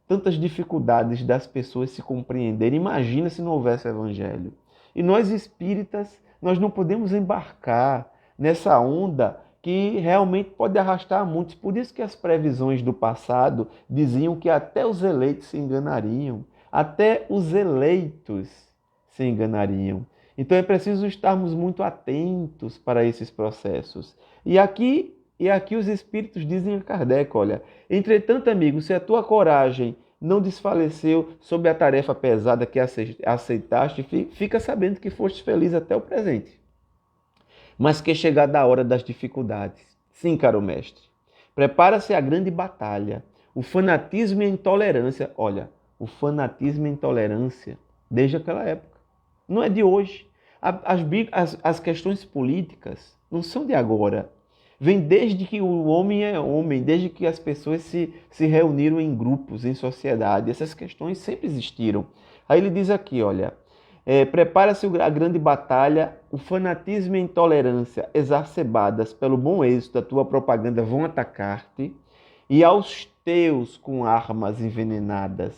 tantas dificuldades das pessoas se compreenderem. Imagina se não houvesse evangelho. E nós espíritas, nós não podemos embarcar nessa onda que realmente pode arrastar muitos. Por isso que as previsões do passado diziam que até os eleitos se enganariam. Até os eleitos se enganariam. Então é preciso estarmos muito atentos para esses processos. E aqui os espíritos dizem a Kardec, olha, entretanto, amigo, se a tua coragem não desfaleceu sob a tarefa pesada que aceitaste, fica sabendo que foste feliz até o presente. Mas que é chegada a hora das dificuldades. Sim, caro mestre, prepara-se a grande batalha. O fanatismo e a intolerância, olha, o fanatismo e a intolerância desde aquela época. Não é de hoje. As questões políticas não são de agora. Vem desde que o homem é homem, desde que as pessoas se reuniram em grupos, em sociedade. Essas questões sempre existiram. Aí ele diz aqui, olha, prepara-se a grande batalha, o fanatismo e a intolerância exacerbadas pelo bom êxito da tua propaganda vão atacar-te, e aos teus com armas envenenadas.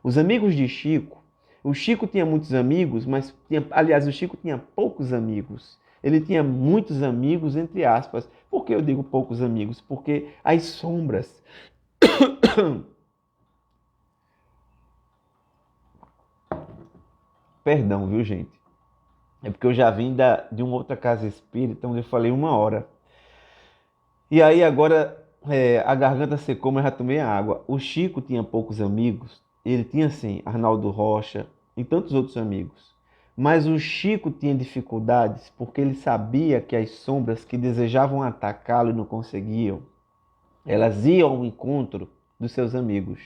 Os amigos de Chico, o Chico tinha muitos amigos, mas aliás, o Chico tinha poucos amigos. Ele tinha muitos amigos, entre aspas. Por que eu digo poucos amigos? Porque as sombras... Perdão, viu, gente? É porque eu já vim de uma outra casa espírita, onde eu falei 1 hora. E aí agora a garganta secou, mas já tomei a água. O Chico tinha poucos amigos. Ele tinha, sim, Arnaldo Rocha e tantos outros amigos. Mas o Chico tinha dificuldades porque ele sabia que as sombras que desejavam atacá-lo e não conseguiam, elas iam ao encontro dos seus amigos.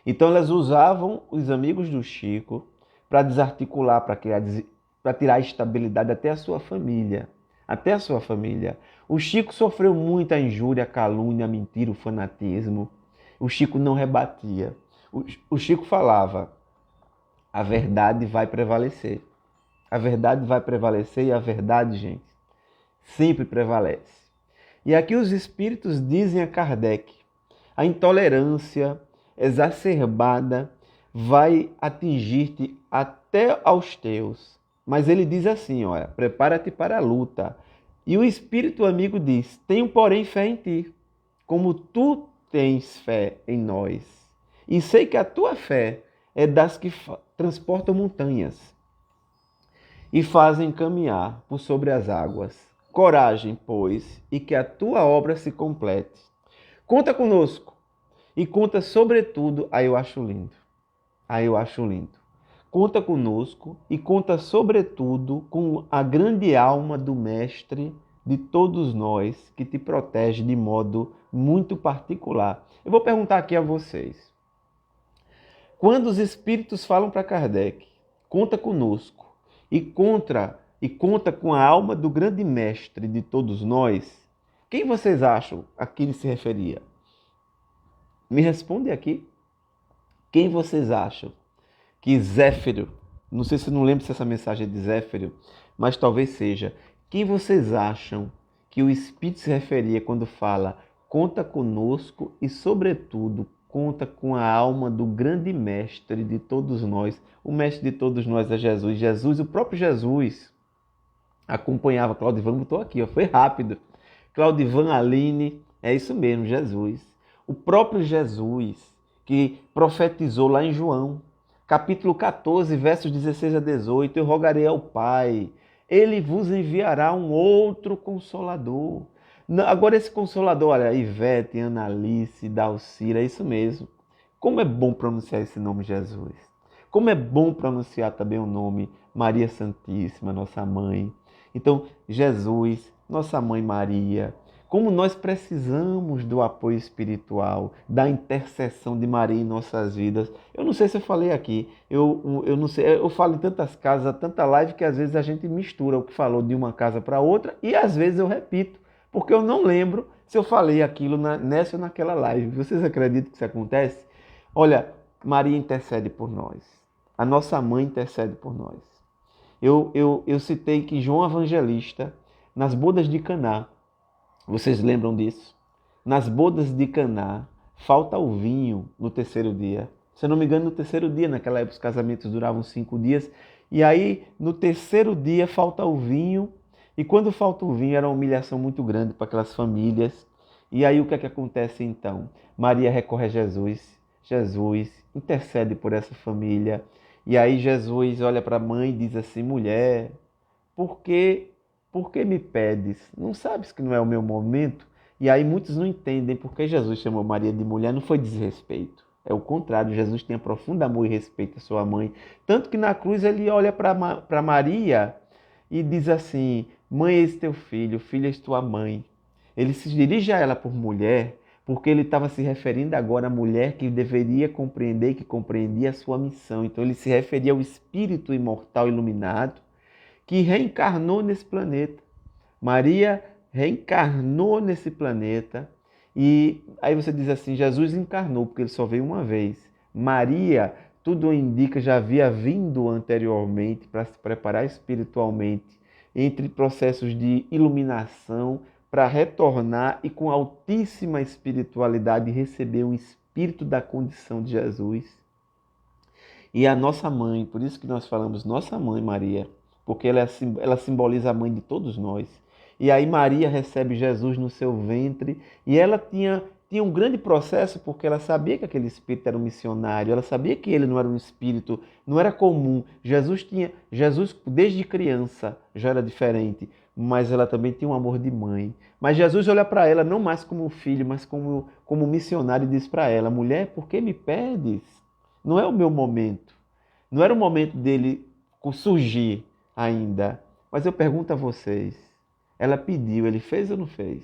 Então elas usavam os amigos do Chico para desarticular, para tirar a estabilidade até a sua família. Até a sua família. O Chico sofreu muita injúria, a calúnia, a mentira, o fanatismo. O Chico não rebatia. O Chico falava, a verdade vai prevalecer. A verdade vai prevalecer e a verdade, gente, sempre prevalece. E aqui os espíritos dizem a Kardec, a intolerância exacerbada vai atingir-te até aos teus. Mas ele diz assim, olha, prepara-te para a luta. E o espírito amigo diz, tenho porém fé em ti, como tu tens fé em nós. E sei que a tua fé é das que transportam montanhas e fazem caminhar por sobre as águas. Coragem, pois, e que a tua obra se complete. Conta conosco e conta sobretudo, aí eu acho lindo. conta conosco e conta, sobretudo, com a grande alma do Mestre de todos nós, que te protege de modo muito particular. Eu vou perguntar aqui a vocês. Quando os Espíritos falam para Kardec, conta conosco e conta com a alma do grande Mestre de todos nós, quem vocês acham a que ele se referia? Me responde aqui. Quem vocês acham que Zéfiro, não sei se não lembro se essa mensagem é de Zéfiro, mas talvez seja. Quem vocês acham que o Espírito se referia quando fala conta conosco e, sobretudo, conta com a alma do grande Mestre de todos nós? O Mestre de todos nós é Jesus. Jesus, o próprio Jesus, acompanhava. Claudivan botou aqui, ó, foi rápido. Claudivan Aline, é isso mesmo, Jesus. O próprio Jesus, que profetizou lá em João, capítulo 14, versos 16 a 18, eu rogarei ao Pai, ele vos enviará um outro Consolador. Agora esse Consolador, olha, Ivete, Analice, Dalcira, é isso mesmo. Como é bom pronunciar esse nome Jesus. Como é bom pronunciar também o nome Maria Santíssima, nossa mãe. Então, Jesus, nossa mãe Maria, como nós precisamos do apoio espiritual, da intercessão de Maria em nossas vidas. Eu não sei se eu falei aqui, eu não sei, eu falo em tantas casas, tanta live, que às vezes a gente mistura o que falou de uma casa para outra e às vezes eu repito, porque eu não lembro se eu falei aquilo nessa ou naquela live. Vocês acreditam que isso acontece? Olha, Maria intercede por nós, a nossa mãe intercede por nós. Eu citei que João Evangelista, nas bodas de Caná, vocês lembram disso? Nas bodas de Caná, falta o vinho no terceiro dia. Se eu não me engano, no terceiro dia, naquela época os casamentos duravam 5 dias. E aí, no terceiro dia, falta o vinho. E quando falta o vinho, era uma humilhação muito grande para aquelas famílias. E aí, o que é que acontece então? Maria recorre a Jesus. Jesus intercede por essa família. E aí, Jesus olha para a mãe e diz assim: mulher, por que me pedes? Não sabes que não é o meu momento? E aí muitos não entendem porque Jesus chamou Maria de mulher, não foi desrespeito. É o contrário, Jesus tem profundo amor e respeito à sua mãe. Tanto que na cruz ele olha para Maria e diz assim: mãe, eis teu filho és tua mãe. Ele se dirige a ela por mulher, porque ele estava se referindo agora à mulher que deveria compreender e que compreendia a sua missão. Então ele se referia ao Espírito imortal iluminado, que reencarnou nesse planeta. Maria reencarnou nesse planeta e aí você diz assim, Jesus encarnou porque ele só veio uma vez. Maria, tudo indica, já havia vindo anteriormente para se preparar espiritualmente, entre processos de iluminação, para retornar e com altíssima espiritualidade receber o espírito da condição de Jesus. E a nossa mãe, por isso que nós falamos nossa mãe Maria, porque ela simboliza a mãe de todos nós. E aí Maria recebe Jesus no seu ventre e ela tinha um grande processo porque ela sabia que aquele espírito era um missionário, ela sabia que ele não era um espírito, não era comum. Jesus desde criança já era diferente, mas ela também tinha um amor de mãe. Mas Jesus olha para ela não mais como um filho, mas como missionário e diz para ela: mulher, por que me pedes? Não é o meu momento. Não era o momento dele surgir ainda. Mas eu pergunto a vocês, ela pediu, ele fez ou não fez?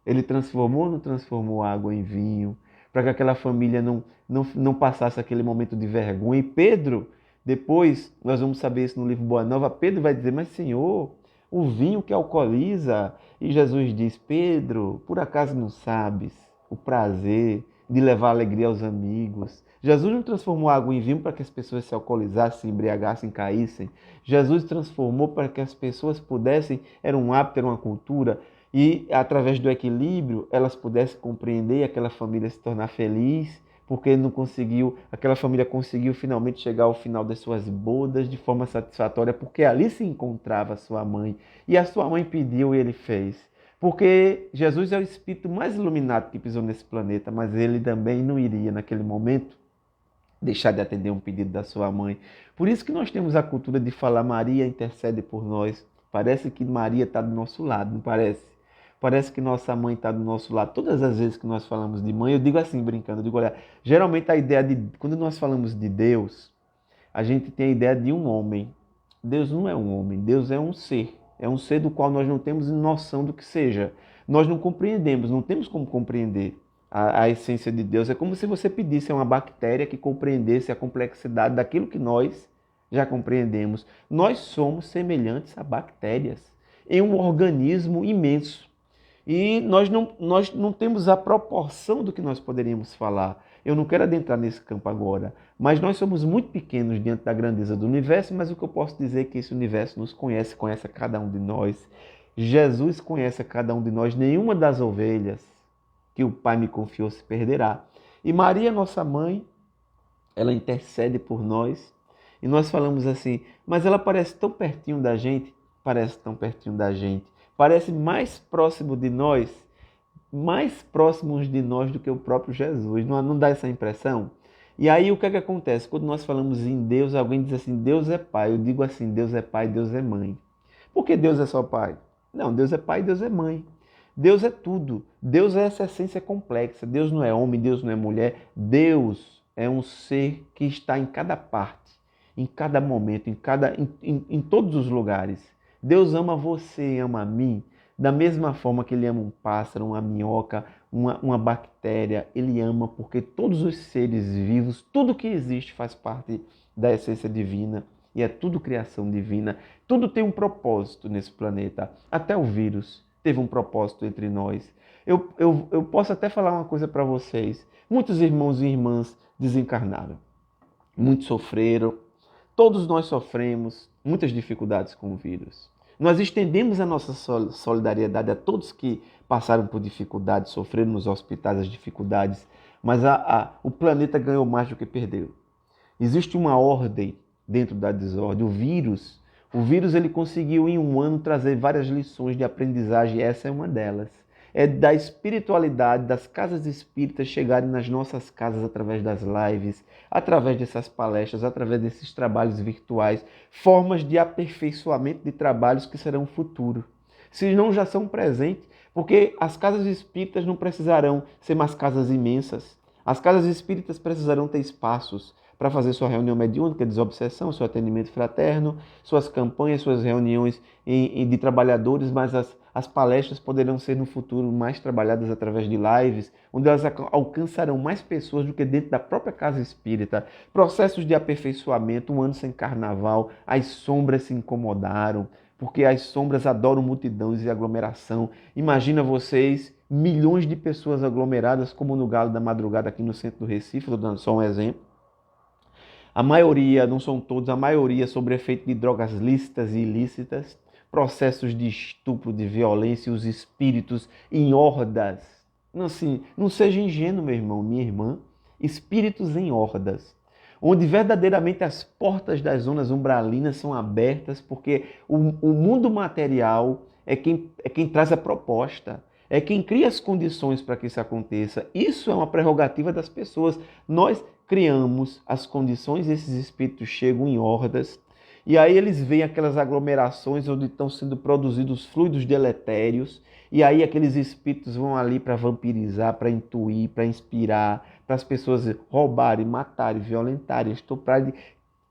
Ele transformou ou não transformou água em vinho? Para que aquela família não passasse aquele momento de vergonha. E Pedro, depois, nós vamos saber isso no livro Boa Nova, Pedro vai dizer: mas Senhor, o vinho que alcooliza. E Jesus diz: Pedro, por acaso não sabes o prazer de levar alegria aos amigos? Jesus não transformou água em vinho para que as pessoas se alcoolizassem, se embriagassem, caíssem. Jesus transformou para que as pessoas pudessem, era um hábito, era uma cultura, e através do equilíbrio elas pudessem compreender e aquela família se tornar feliz, porque não conseguiu, aquela família conseguiu finalmente chegar ao final das suas bodas de forma satisfatória, porque ali se encontrava a sua mãe, e a sua mãe pediu e ele fez. Porque Jesus é o espírito mais iluminado que pisou nesse planeta, mas ele também não iria naquele momento deixar de atender um pedido da sua mãe. Por isso que nós temos a cultura de falar Maria intercede por nós. Parece que Maria está do nosso lado, não parece? Parece que nossa mãe está do nosso lado. Todas as vezes que nós falamos de mãe, eu digo assim, brincando, eu digo, olha, geralmente a ideia de, quando nós falamos de Deus, a gente tem a ideia de um homem. Deus não é um homem, Deus é um ser. É um ser do qual nós não temos noção do que seja. Nós não compreendemos, não temos como compreender a essência de Deus. É como se você pedisse a uma bactéria que compreendesse a complexidade daquilo que nós já compreendemos. Nós somos semelhantes a bactérias em um organismo imenso. E nós não temos a proporção do que nós poderíamos falar. Eu não quero adentrar nesse campo agora, mas nós somos muito pequenos diante da grandeza do universo, mas o que eu posso dizer é que esse universo nos conhece, conhece a cada um de nós. Jesus conhece a cada um de nós. Nenhuma das ovelhas que o Pai me confiou se perderá. E Maria, nossa mãe, ela intercede por nós. E nós falamos assim, mas ela parece tão pertinho da gente, parece tão pertinho da gente. Parece mais próximo de nós, mais próximos de nós do que o próprio Jesus. Não dá essa impressão? E aí o que é que acontece? Quando nós falamos em Deus, alguém diz assim, Deus é Pai. Eu digo assim, Deus é Pai, Deus é Mãe. Por que Deus é só Pai? Não, Deus é Pai, Deus é Mãe. Deus é tudo. Deus é essa essência complexa. Deus não é homem, Deus não é mulher. Deus é um ser que está em cada parte, em cada momento, em todos os lugares. Deus ama você, ama a mim, da mesma forma que Ele ama um pássaro, uma minhoca, uma bactéria. Ele ama porque todos os seres vivos, tudo que existe faz parte da essência divina e é tudo criação divina. Tudo tem um propósito nesse planeta. Até o vírus teve um propósito entre nós. Eu posso até falar uma coisa para vocês. Muitos irmãos e irmãs desencarnaram. Muitos sofreram. Todos nós sofremos muitas dificuldades com o vírus. Nós estendemos a nossa solidariedade a todos que passaram por dificuldades, sofreram nos hospitais as dificuldades, mas o planeta ganhou mais do que perdeu. Existe uma ordem dentro da desordem. O vírus ele conseguiu em um ano trazer várias lições de aprendizagem, e essa é uma delas. É da espiritualidade, das casas espíritas chegarem nas nossas casas através das lives, através dessas palestras, através desses trabalhos virtuais, formas de aperfeiçoamento de trabalhos que serão futuro. Se não já são presentes, porque as casas espíritas não precisarão ser mais casas imensas. As casas espíritas precisarão ter espaços para fazer sua reunião mediúnica, desobsessão, seu atendimento fraterno, suas campanhas, suas reuniões de trabalhadores, mas as palestras poderão ser no futuro mais trabalhadas através de lives, onde elas alcançarão mais pessoas do que dentro da própria casa espírita. Processos de aperfeiçoamento, um ano sem carnaval, as sombras se incomodaram, porque as sombras adoram multidões e aglomeração. Imagina vocês, milhões de pessoas aglomeradas, como no Galo da Madrugada aqui no centro do Recife, estou dando só um exemplo. A maioria, não são todos, a maioria sob efeito de drogas lícitas e ilícitas, processos de estupro, de violência, os espíritos em hordas. Não, assim, não seja ingênuo, meu irmão, minha irmã. Espíritos em hordas, onde verdadeiramente as portas das zonas umbralinas são abertas, porque o mundo material é quem traz a proposta, é quem cria as condições para que isso aconteça. Isso é uma prerrogativa das pessoas. Nós criamos as condições, esses espíritos chegam em hordas, e aí eles veem aquelas aglomerações onde estão sendo produzidos fluidos deletérios, e aí aqueles espíritos vão ali para vampirizar, para intuir, para inspirar, para as pessoas roubarem, matarem, violentarem, estuprarem,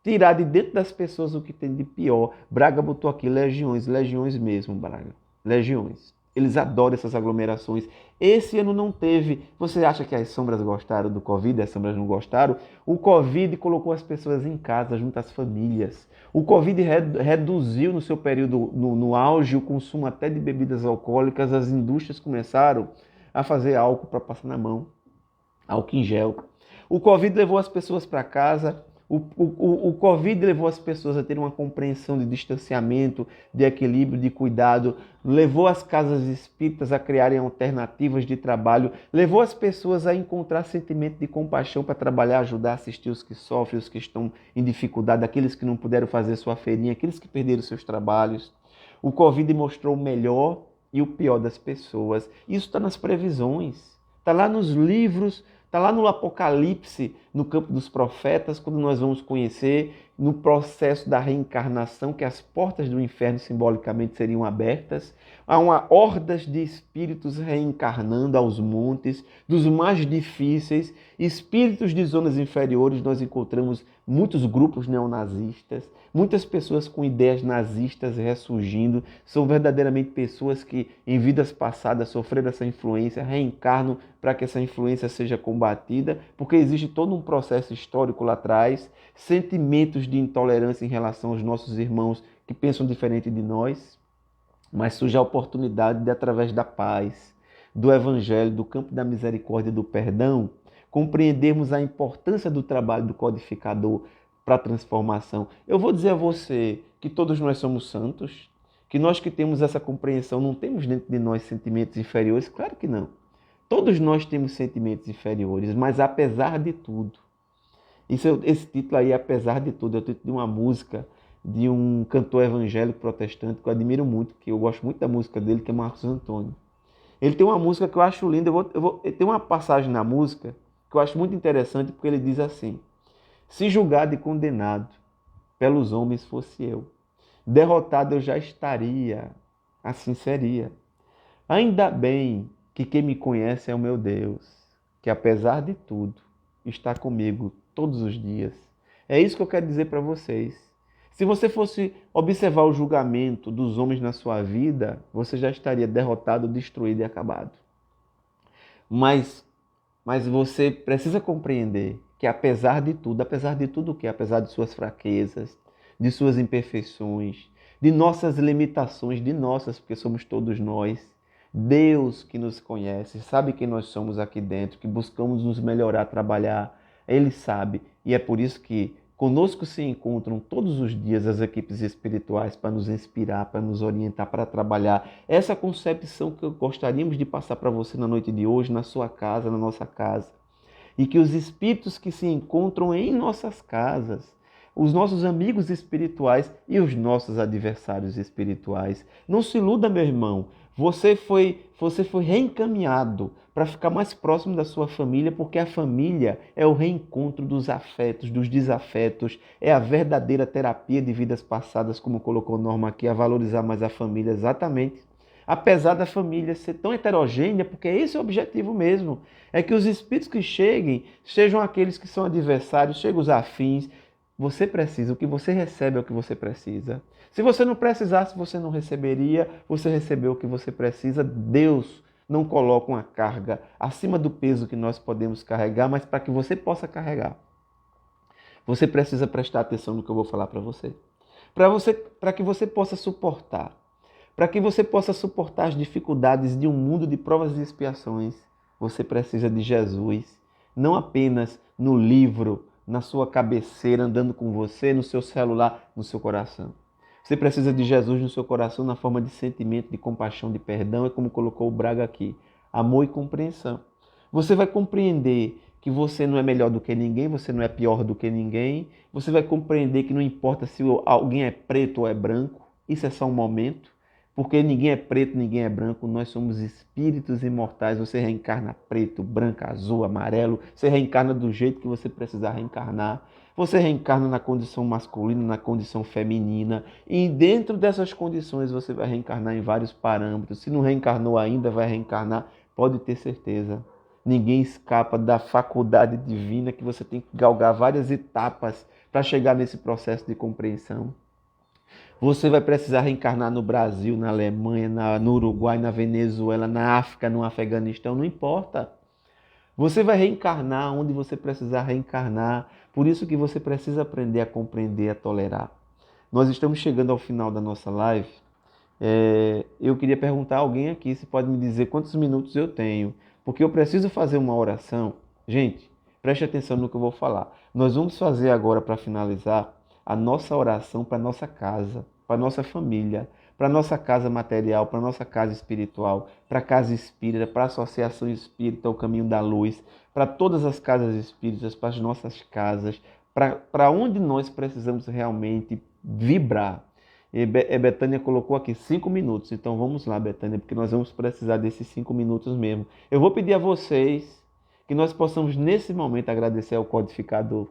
tirar de dentro das pessoas o que tem de pior. Braga botou aqui legiões mesmo, Braga, legiões. Eles adoram essas aglomerações. Esse ano não teve. Você acha que as sombras gostaram do Covid? As sombras não gostaram? O Covid colocou as pessoas em casa, junto às famílias. O Covid reduziu no seu período, no auge, o consumo até de bebidas alcoólicas. As indústrias começaram a fazer álcool para passar na mão, álcool em gel. O Covid levou as pessoas para casa. O Covid levou as pessoas a terem uma compreensão de distanciamento, de equilíbrio, de cuidado, levou as casas espíritas a criarem alternativas de trabalho, levou as pessoas a encontrar sentimento de compaixão para trabalhar, ajudar, assistir os que sofrem, os que estão em dificuldade, aqueles que não puderam fazer sua feirinha, aqueles que perderam seus trabalhos. O Covid mostrou o melhor e o pior das pessoas. Isso está nas previsões, está lá nos livros. Está lá no Apocalipse, no campo dos profetas, quando nós vamos conhecer no processo da reencarnação, que as portas do inferno simbolicamente seriam abertas, há uma hordas de espíritos reencarnando aos montes, dos mais difíceis, espíritos de zonas inferiores. Nós encontramos muitos grupos neonazistas, muitas pessoas com ideias nazistas ressurgindo, são verdadeiramente pessoas que em vidas passadas sofreram essa influência, reencarnam para que essa influência seja combatida, porque existe todo um processo histórico lá atrás, sentimentos de intolerância em relação aos nossos irmãos que pensam diferente de nós, mas surge a oportunidade de, através da paz, do evangelho, do campo da misericórdia e do perdão, compreendermos a importância do trabalho do codificador para a transformação. Eu vou dizer a você que todos nós somos santos, que nós que temos essa compreensão não temos dentro de nós sentimentos inferiores? Claro que não. Todos nós temos sentimentos inferiores, mas apesar de tudo, esse título aí, apesar de tudo, é o título de uma música de um cantor evangélico protestante que eu admiro muito, que eu gosto muito da música dele, que é Marcos Antônio. Ele tem uma música que eu acho linda, tem uma passagem na música que eu acho muito interessante, porque ele diz assim: se julgado e condenado pelos homens fosse eu, derrotado eu já estaria, assim seria. Ainda bem que quem me conhece é o meu Deus, que apesar de tudo, está comigo todos os dias. É isso que eu quero dizer para vocês. Se você fosse observar o julgamento dos homens na sua vida, você já estaria derrotado, destruído e acabado. Mas você precisa compreender que apesar de tudo o que? Apesar de suas fraquezas, de suas imperfeições, de nossas limitações, porque somos todos nós, Deus que nos conhece, sabe quem nós somos aqui dentro, que buscamos nos melhorar, trabalhar, Ele sabe. E é por isso que conosco se encontram todos os dias as equipes espirituais para nos inspirar, para nos orientar, para trabalhar. Essa concepção que gostaríamos de passar para você na noite de hoje, na sua casa, na nossa casa. E que os espíritos que se encontram em nossas casas, os nossos amigos espirituais e os nossos adversários espirituais. Não se iluda, meu irmão. Você foi reencaminhado para ficar mais próximo da sua família, porque a família é o reencontro dos afetos, dos desafetos, é a verdadeira terapia de vidas passadas, como colocou Norma aqui, a valorizar mais a família, exatamente. Apesar da família ser tão heterogênea, porque esse é o objetivo mesmo, é que os espíritos que cheguem, sejam aqueles que são adversários, chegam os afins. Você precisa, o que você recebe é o que você precisa. Se você não precisasse, você não receberia, você recebeu o que você precisa. Deus não coloca uma carga acima do peso que nós podemos carregar, mas para que você possa carregar, você precisa prestar atenção no que eu vou falar para você. Para que você possa suportar. Para que você possa suportar as dificuldades de um mundo de provas e expiações, você precisa de Jesus. Não apenas no livro, na sua cabeceira, andando com você, no seu celular, no seu coração. Você precisa de Jesus no seu coração na forma de sentimento, de compaixão, de perdão, é como colocou o Braga aqui, amor e compreensão. Você vai compreender que você não é melhor do que ninguém, você não é pior do que ninguém. Você vai compreender que não importa se alguém é preto ou é branco, isso é só um momento. Porque ninguém é preto, ninguém é branco, nós somos espíritos imortais. Você reencarna preto, branco, azul, amarelo, você reencarna do jeito que você precisar reencarnar. Você reencarna na condição masculina, na condição feminina, e dentro dessas condições você vai reencarnar em vários parâmetros. Se não reencarnou ainda, vai reencarnar, pode ter certeza. Ninguém escapa da faculdade divina, que você tem que galgar várias etapas para chegar nesse processo de compreensão. Você vai precisar reencarnar no Brasil, na Alemanha, no Uruguai, na Venezuela, na África, no Afeganistão, não importa. Você vai reencarnar onde você precisar reencarnar. Por isso que você precisa aprender a compreender, a tolerar. Nós estamos chegando ao final da nossa live. Eu queria perguntar a alguém aqui se pode me dizer quantos minutos eu tenho. Porque eu preciso fazer uma oração. Gente, preste atenção no que eu vou falar. Nós vamos fazer agora, para finalizar, a nossa oração para a nossa casa, para a nossa família, para a nossa casa material, para a nossa casa espiritual, para a casa espírita, para a associação espírita, o caminho da luz, para todas as casas espíritas, para as nossas casas, para onde nós precisamos realmente vibrar. E Betânia colocou aqui 5 minutos, então vamos lá, Betânia, porque nós vamos precisar desses 5 minutos mesmo. Eu vou pedir a vocês que nós possamos, nesse momento, agradecer ao codificador,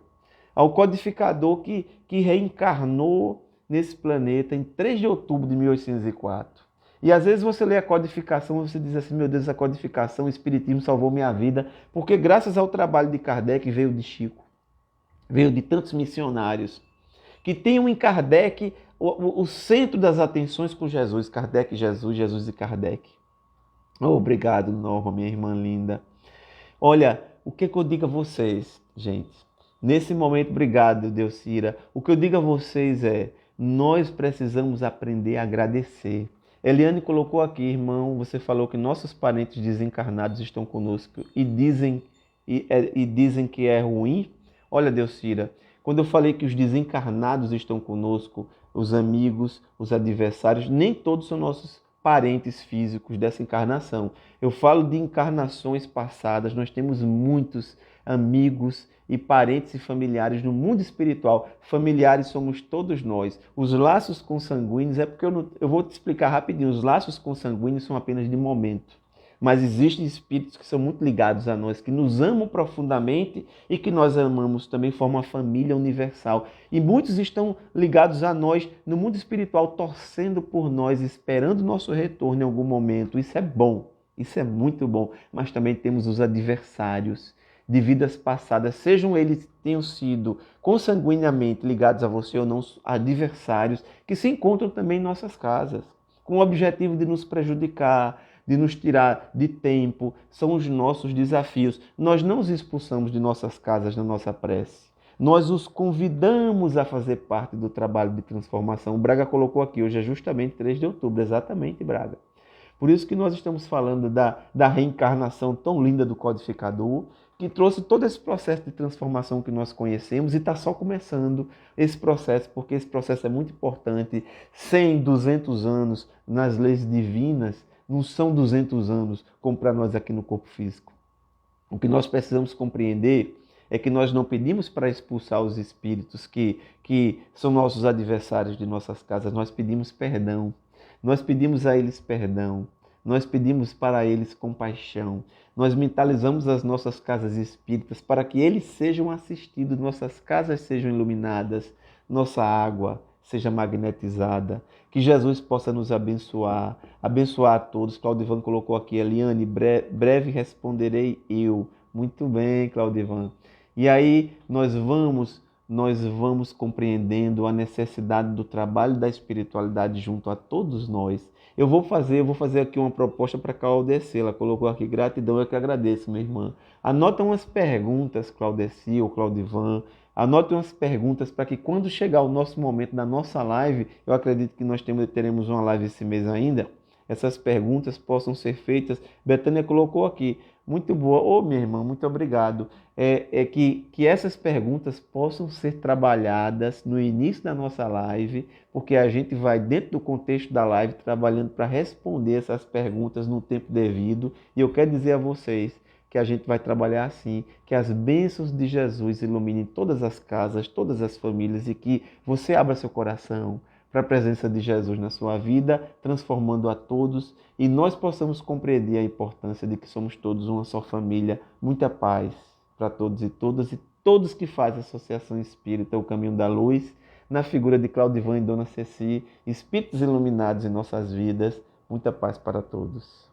ao codificador que reencarnou nesse planeta em 3 de outubro de 1804. E às vezes você lê a codificação e você diz assim, meu Deus, essa codificação, o Espiritismo salvou minha vida, porque graças ao trabalho de Kardec veio de Chico, veio de tantos missionários, que tem em Kardec o centro das atenções com Jesus, Kardec e Jesus, Jesus e Kardec. Obrigado, Norma, minha irmã linda. Olha, o que eu digo a vocês, gente? Nesse momento, obrigado, Delcira. O que eu digo a vocês é, nós precisamos aprender a agradecer. Eliane colocou aqui, irmão, você falou que nossos parentes desencarnados estão conosco e dizem que é ruim. Olha, Delcira, quando eu falei que os desencarnados estão conosco, os amigos, os adversários, nem todos são nossos parentes físicos dessa encarnação. Eu falo de encarnações passadas, nós temos muitos amigos e parentes e familiares no mundo espiritual. Familiares somos todos nós. Os laços consanguíneos, é porque eu vou te explicar rapidinho, os laços consanguíneos são apenas de momento. Mas existem espíritos que são muito ligados a nós, que nos amam profundamente e que nós amamos também, formam uma família universal. E muitos estão ligados a nós no mundo espiritual, torcendo por nós, esperando o nosso retorno em algum momento. Isso é bom, isso é muito bom. Mas também temos os adversários de vidas passadas, sejam eles tenham sido consanguineamente ligados a você ou não, adversários que se encontram também em nossas casas, com o objetivo de nos prejudicar, de nos tirar de tempo, são os nossos desafios. Nós não os expulsamos de nossas casas na nossa prece. Nós os convidamos a fazer parte do trabalho de transformação. O Braga colocou aqui, hoje é justamente 3 de outubro, exatamente, Braga. Por isso que nós estamos falando da reencarnação tão linda do codificador, que trouxe todo esse processo de transformação que nós conhecemos e está só começando esse processo, porque esse processo é muito importante. 100, 200 anos nas leis divinas, não são 200 anos como para nós aqui no corpo físico. O que nós precisamos compreender é que nós não pedimos para expulsar os espíritos que são nossos adversários de nossas casas, nós pedimos perdão. Nós pedimos a eles perdão. Nós pedimos para eles compaixão. Nós mentalizamos as nossas casas espíritas para que eles sejam assistidos, nossas casas sejam iluminadas, nossa água seja magnetizada, que Jesus possa nos abençoar, abençoar a todos. Claudivan colocou aqui, Eliane, breve responderei eu. Muito bem, Claudivan. E aí nós vamos compreendendo a necessidade do trabalho da espiritualidade junto a todos nós. Eu vou fazer aqui uma proposta para Claudeci. Ela colocou aqui, gratidão, eu que agradeço, minha irmã. Anota umas perguntas, Claudeci ou Claudivan. Anote umas perguntas para que quando chegar o nosso momento da nossa live, eu acredito que nós teremos uma live esse mês ainda, essas perguntas possam ser feitas. Betânia colocou aqui, muito boa. Ô, minha irmã, muito obrigado. Que essas perguntas possam ser trabalhadas no início da nossa live, porque a gente vai, dentro do contexto da live, trabalhando para responder essas perguntas no tempo devido. E eu quero dizer a vocês que a gente vai trabalhar assim, que as bênçãos de Jesus iluminem todas as casas, todas as famílias e que você abra seu coração para a presença de Jesus na sua vida, transformando a todos e nós possamos compreender a importância de que somos todos uma só família. Muita paz para todos e todos que fazem a Associação Espírita, o Caminho da Luz, na figura de Claudivan e Dona Ceci, espíritos iluminados em nossas vidas. Muita paz para todos.